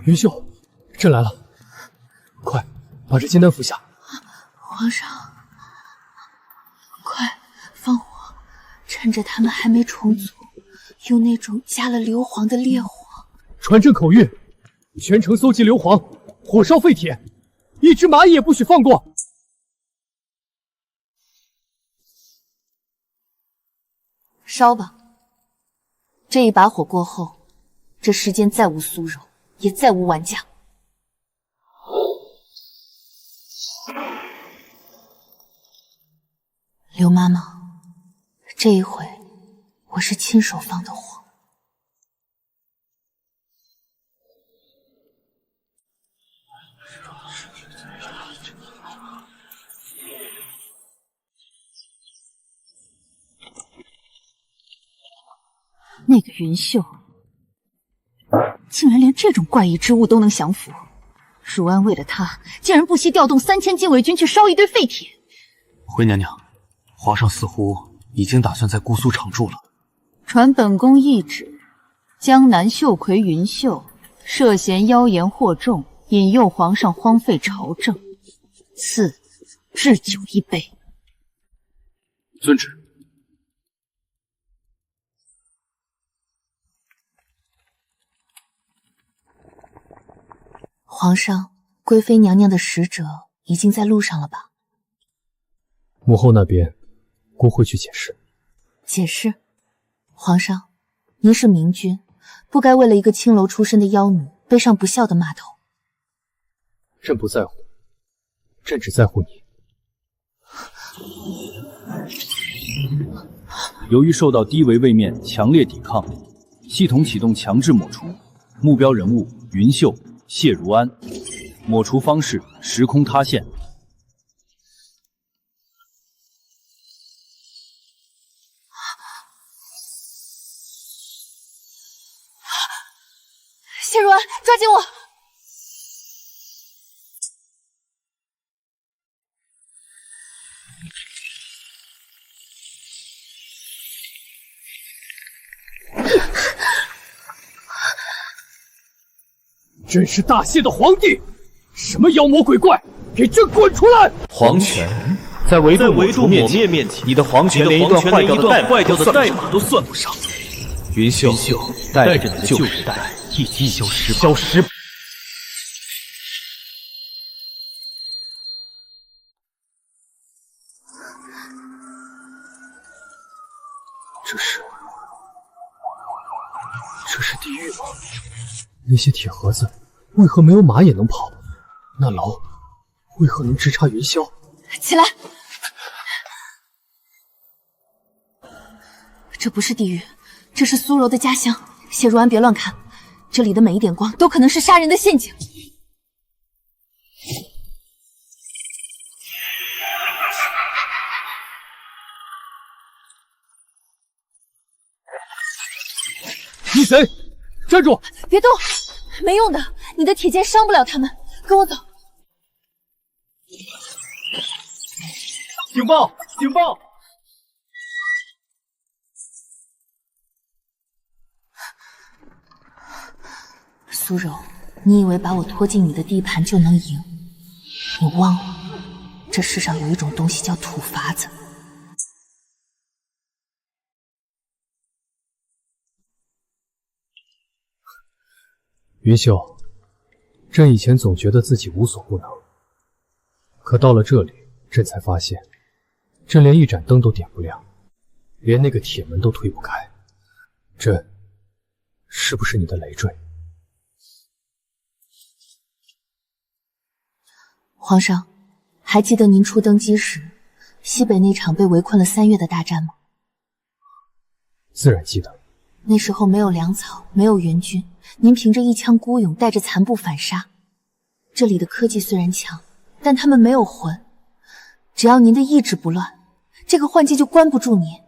云秀，朕来了，快把这金丹服下。皇上，快放火，趁着他们还没重组，用那种加了硫磺的烈火。传朕口谕，全城搜集硫磺，火烧废铁，一只蚂蚁也不许放过。烧吧。这一把火过后，这世间再无苏柔，也再无玩家。刘妈妈，这一回我是亲手放的火。那个云秀，竟然连这种怪异之物都能降服。汝安为了他，竟然不惜调动3000禁卫军去烧一堆废铁。回娘娘，皇上似乎已经打算在姑苏常住了。传本宫懿旨，江南秀魁云秀涉嫌妖言惑众，引诱皇上荒废朝政，赐置酒一杯。遵旨。皇上，贵妃娘娘的使者已经在路上了吧？母后那边，姑会去解释。解释？皇上，您是明君，不该为了一个青楼出身的妖女背上不孝的码头。朕不在乎，朕只在乎你。由于受到低维位面强烈抵抗，系统启动强制抹除，目标人物云秀、谢如安，抹除方式时空塌陷。谢如安，抓紧我！朕是大谢的皇帝，什么妖魔鬼怪，给朕滚出来！皇权在维度抹除面前，你的皇权连一段坏掉的代码都算不上。云秀带着你的旧时代一起消失吧。这是地狱吗？那些铁盒子为何没有马也能跑？那牢为何能直插云霄？起来！这不是地狱，这是苏柔的家乡。谢如安，别乱看，这里的每一点光都可能是杀人的陷阱。你谁？站住！别动，没用的，你的铁剑伤不了他们。跟我走。警报！警报！苏柔，你以为把我拖进你的地盘就能赢？你忘了，这世上有一种东西叫土法子。云秀，朕以前总觉得自己无所不能，可到了这里，朕才发现，朕连一盏灯都点不亮，连那个铁门都推不开。朕是不是你的累赘？皇上，还记得您初登基时，西北那场被围困了3月的大战吗？自然记得。那时候没有粮草，没有援军，您凭着一腔孤勇，带着残部反杀。这里的科技虽然强，但他们没有魂。只要您的意志不乱，这个幻境就关不住您。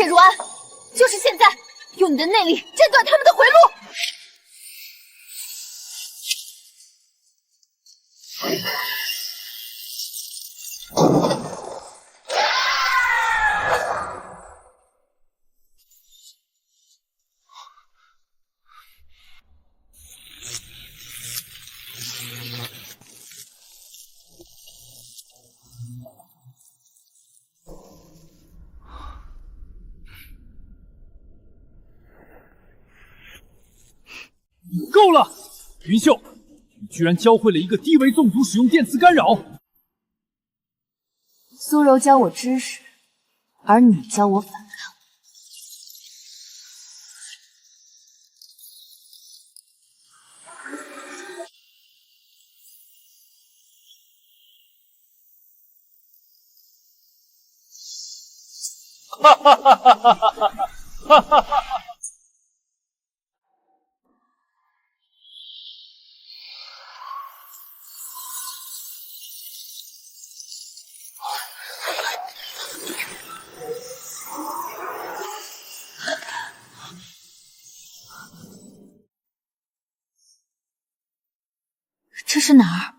谢如安，就是现在，用你的内力斩断他们的回路。够了，云秀，你居然教会了一个低维纵族使用电磁干扰。苏柔教我知识，而你教我反抗。哈哈哈哈哈哈！哈哈哈！这是哪儿？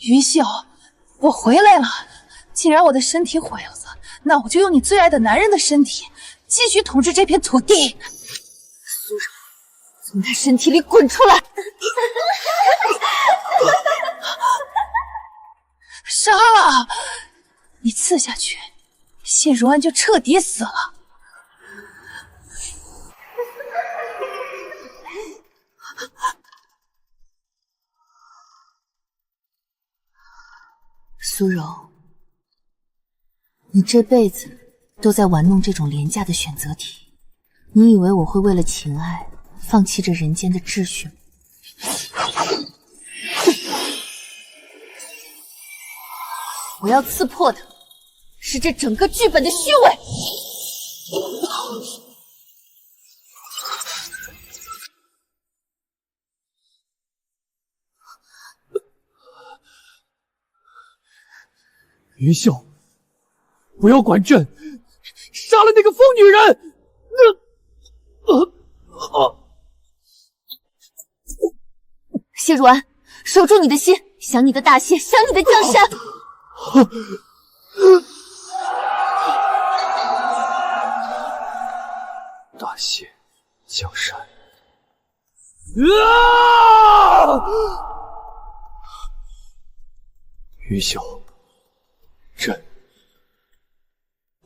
云秀，我回来了。既然我的身体毁了，那我就用你最爱的男人的身体，继续统治这片土地。苏柔，从他身体里滚出来！杀了！你刺下去，谢如安就彻底死了。苏柔，你这辈子都在玩弄这种廉价的选择题，你以为我会为了情爱放弃这人间的秩序吗？我要刺破的是这整个剧本的虚伪。云秀，不要管朕，杀了那个疯女人！谢如安，守住你的心，想你的大谢，想你的江山。大谢江山。云秀，朕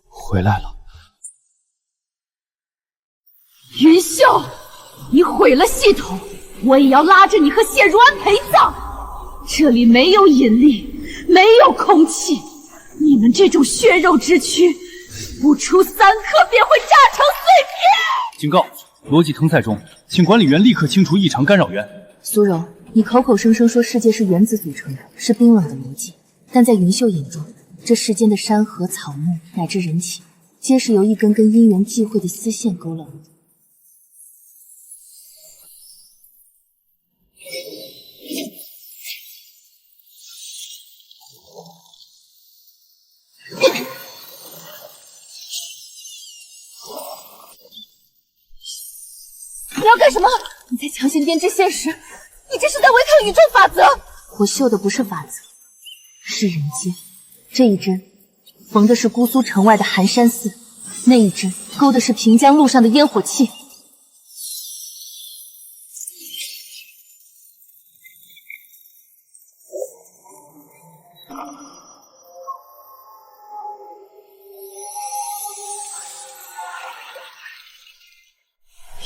回来了。云秀，你毁了系统，我也要拉着你和谢如安陪葬。这里没有引力，没有空气，你们这种血肉之躯，不出3刻便会炸成碎片。警告，逻辑腾菜中，请管理员立刻清除异常干扰源。苏柔，你口口声声说世界是原子组成的，是冰冷的逻辑，但在云秀眼中，这世间的山河草木乃至人情，皆是由一根根因缘际会的丝线勾勒而成。你要干什么？你在强行编织现实，你这是在违抗宇宙法则。我绣的不是法则，是人间。这一针缝的是姑苏城外的寒山寺，那一针勾的是平江路上的烟火气。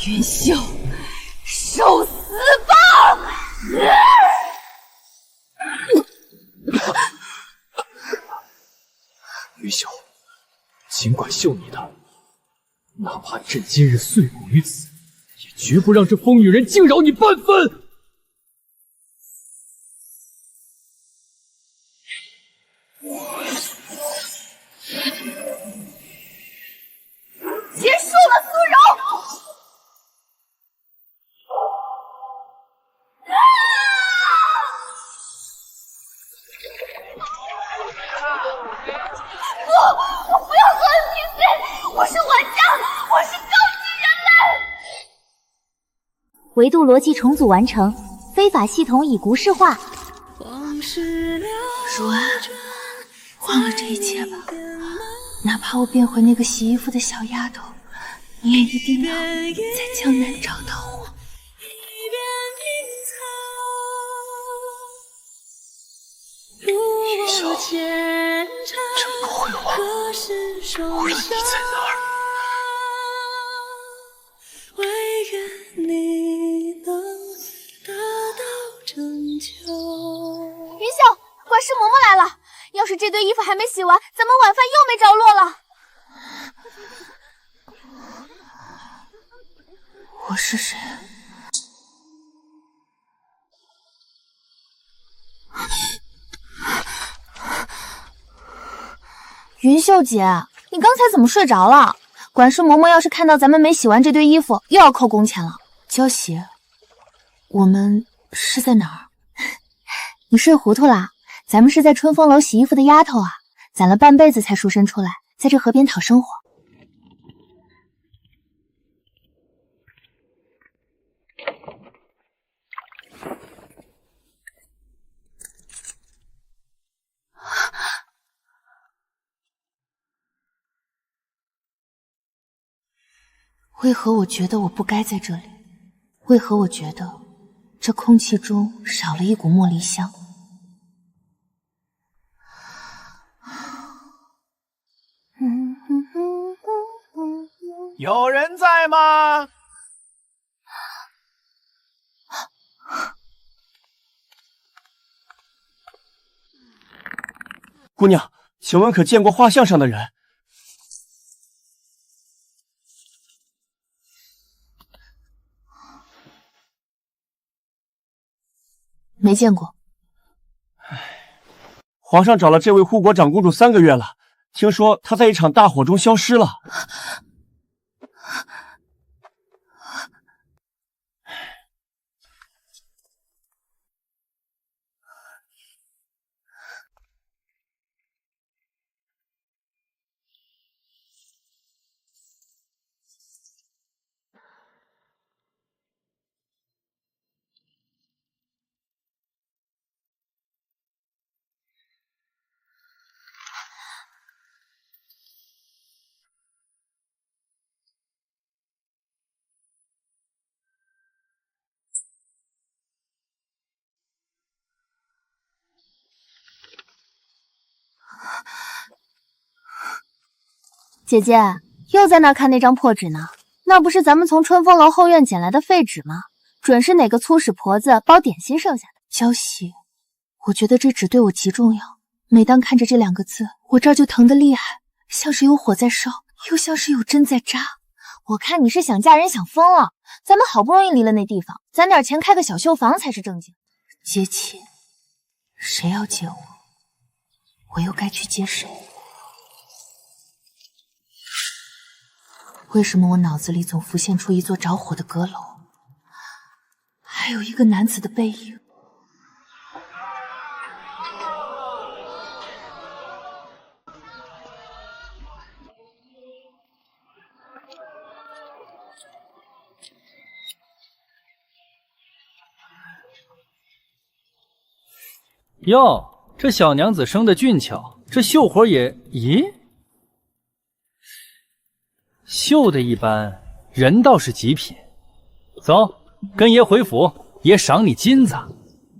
云秀，受死吧！云秀，尽管秀你的，哪怕朕今日碎骨于此，也绝不让这疯女人惊扰你半分。结束了，苏柔。我不要和 NPC， 我是玩家，我是高级人类。维度逻辑重组完成，非法系统已无视化。如安，忘了这一切吧，哪怕我变回那个洗衣服的小丫头，你也一定要在江南找到我。云霄，真不会忘，无论你在哪儿。云霄，管事嬷嬷来了，要是这堆衣服还没洗完，咱们晚饭又没着落了。我是谁？云秀姐，你刚才怎么睡着了？管事嬷嬷要是看到咱们没洗完这堆衣服，又要扣工钱了。娇喜，我们是在哪儿？你睡糊涂啦？咱们是在春风楼洗衣服的丫头啊，攒了半辈子才赎身出来，在这河边讨生活。为何我觉得我不该在这里？为何我觉得这空气中少了一股茉莉香？有人在吗？姑娘，请问可见过画像上的人？没见过。皇上找了这位护国长公主3个月了，听说她在一场大火中消失了。姐姐又在那看那张破纸呢，那不是咱们从春风楼后院捡来的废纸吗？准是哪个粗使婆子包点心剩下的。娇喜，我觉得这纸对我极重要。每当看着这2个字，我这儿就疼得厉害，像是有火在烧，又像是有针在扎。我看你是想嫁人想疯了。咱们好不容易离了那地方，攒点钱开个小绣房才是正经。接亲，谁要接我，我又该去接谁？为什么我脑子里总浮现出一座着火的阁楼，还有一个男子的背影？哟，这小娘子生得俊俏，这绣活也……咦？绣的一般，人倒是极品。走，跟爷回府，爷赏你金子。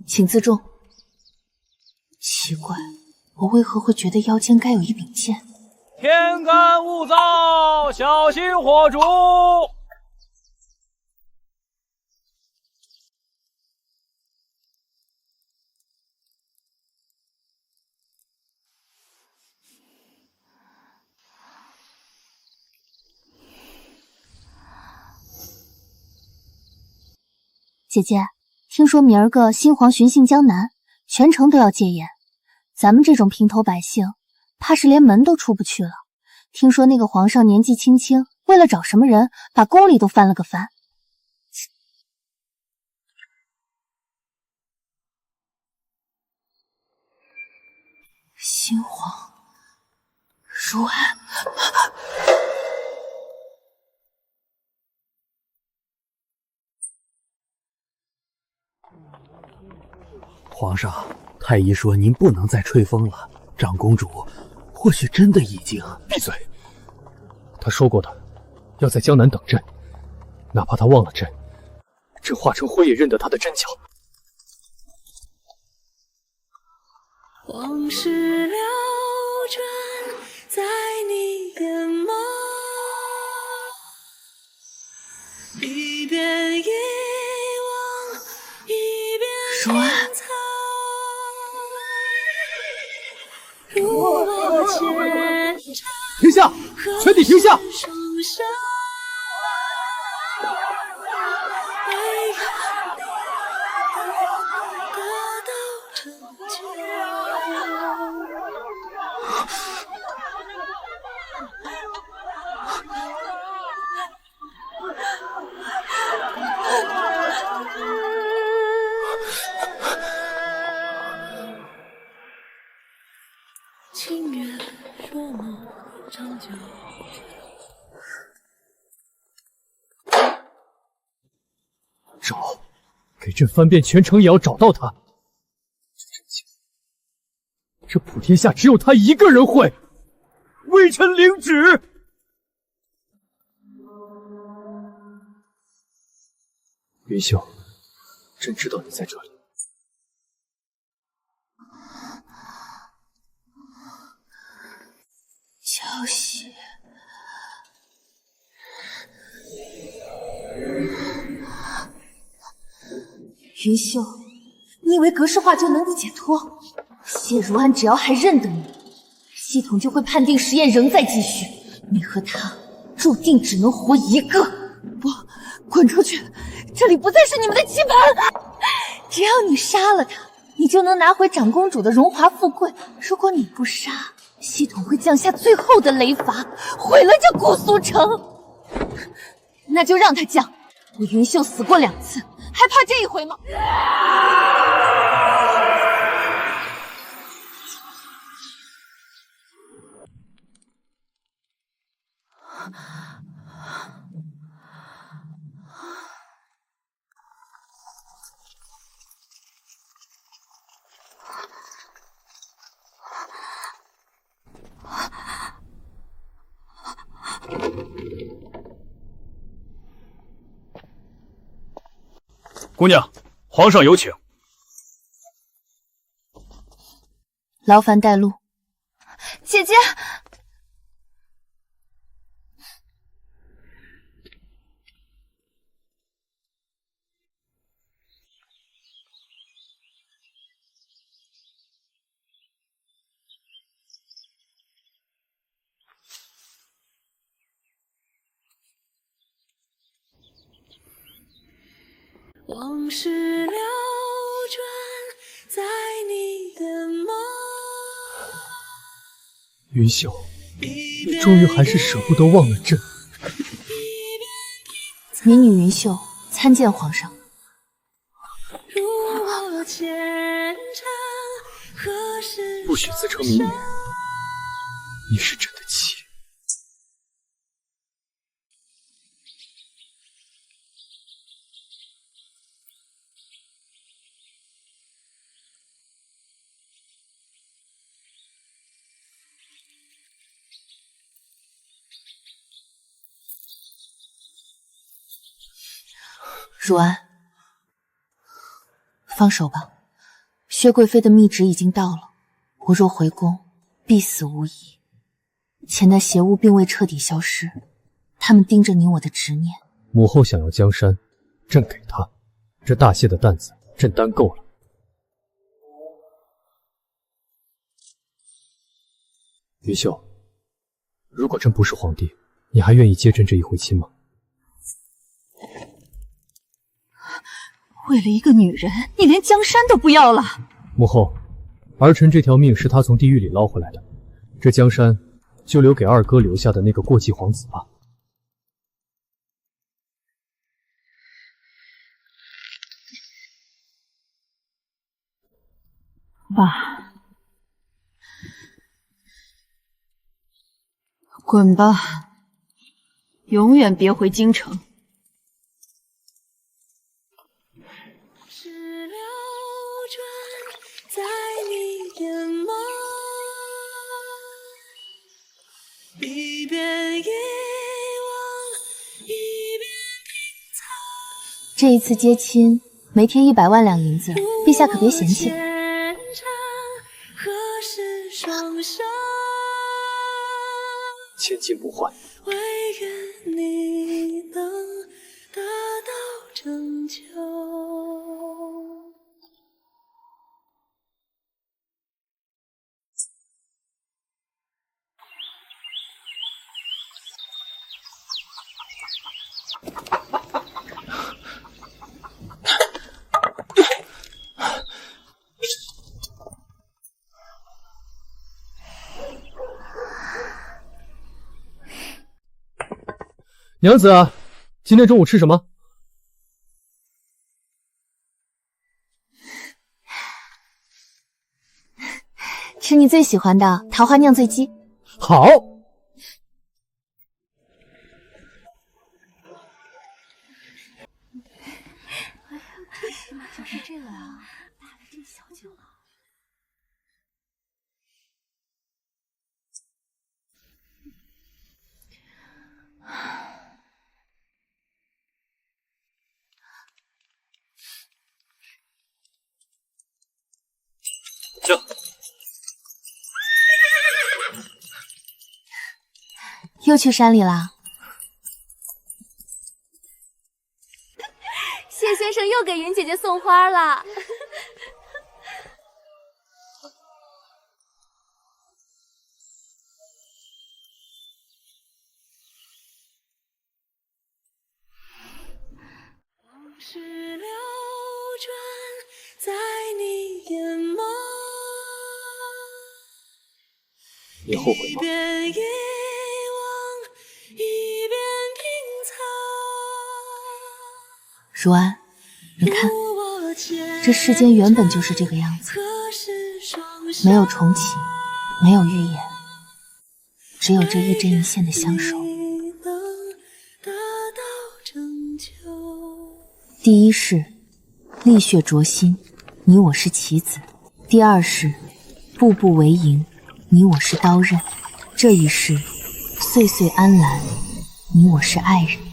请自重。奇怪，我为何会觉得腰间该有一柄剑？天干物燥，小心火烛。姐姐，听说明儿个新皇巡幸江南，全城都要戒严，咱们这种平头百姓，怕是连门都出不去了。听说那个皇上年纪轻轻，为了找什么人，把宫里都翻了个番。新皇如安，皇上，太医说您不能再吹风了。长公主或许真的已经……闭嘴！他说过的，要在江南等朕，哪怕他忘了朕，朕化成灰也认得他的针脚。往事流转在你眼眸，一边遗忘，一边如安，停下！全体停下！情愿若梦长久。找，给朕翻遍全城也要找到他。这普天下只有他一个人会。微臣领旨。云秀，朕知道你在这里。消息。云秀，你以为格式化就能解脱？谢如安只要还认得你，系统就会判定实验仍在继续，你和他注定只能活一个。不，滚出去！这里不再是你们的棋盘。只要你杀了他，你就能拿回长公主的荣华富贵。如果你不杀，系统会降下最后的雷罚，毁了这古苏城。那就让他降。我云秀死过2次，还怕这一回吗？姑娘，皇上有请。劳烦带路。姐姐，往事流转在你的梦。云秀，你终于还是舍不得忘了朕。民女云秀参见皇上。不许自称民女，你是朕的妻。如安，放手吧。薛贵妃的密旨已经到了，我若回宫，必死无疑。且那邪物并未彻底消失，他们盯着你我的执念。母后想要江山，朕给她。这大谢的担子，朕担够了。云秀，如果朕不是皇帝，你还愿意接朕这一回亲吗？为了一个女人，你连江山都不要了。母后，儿臣这条命是他从地狱里捞回来的，这江山就留给二哥留下的那个过继皇子吧。爸，滚吧，永远别回京城。一边遗忘，一边拼凑。这一次接亲，没添100万两银子，陛下可别嫌弃。千金不换。唯愿你能得到拯救。娘子，今天中午吃什么？吃你最喜欢的桃花酿醉鸡。好。就是这个啊，大的这小酒啊。这又去山里啦？谢先生又给云姐姐送花了。往事流转在你眼眸，你后悔吗？一边遗忘，一边拼凑。如安，你看，这世间原本就是这个样子，没有重启，没有预言，只有这一针一线的相守。第一是丽血灼心，你我是棋子；第二是步步为营，你我是刀刃；这一世岁岁安澜，你我是爱人。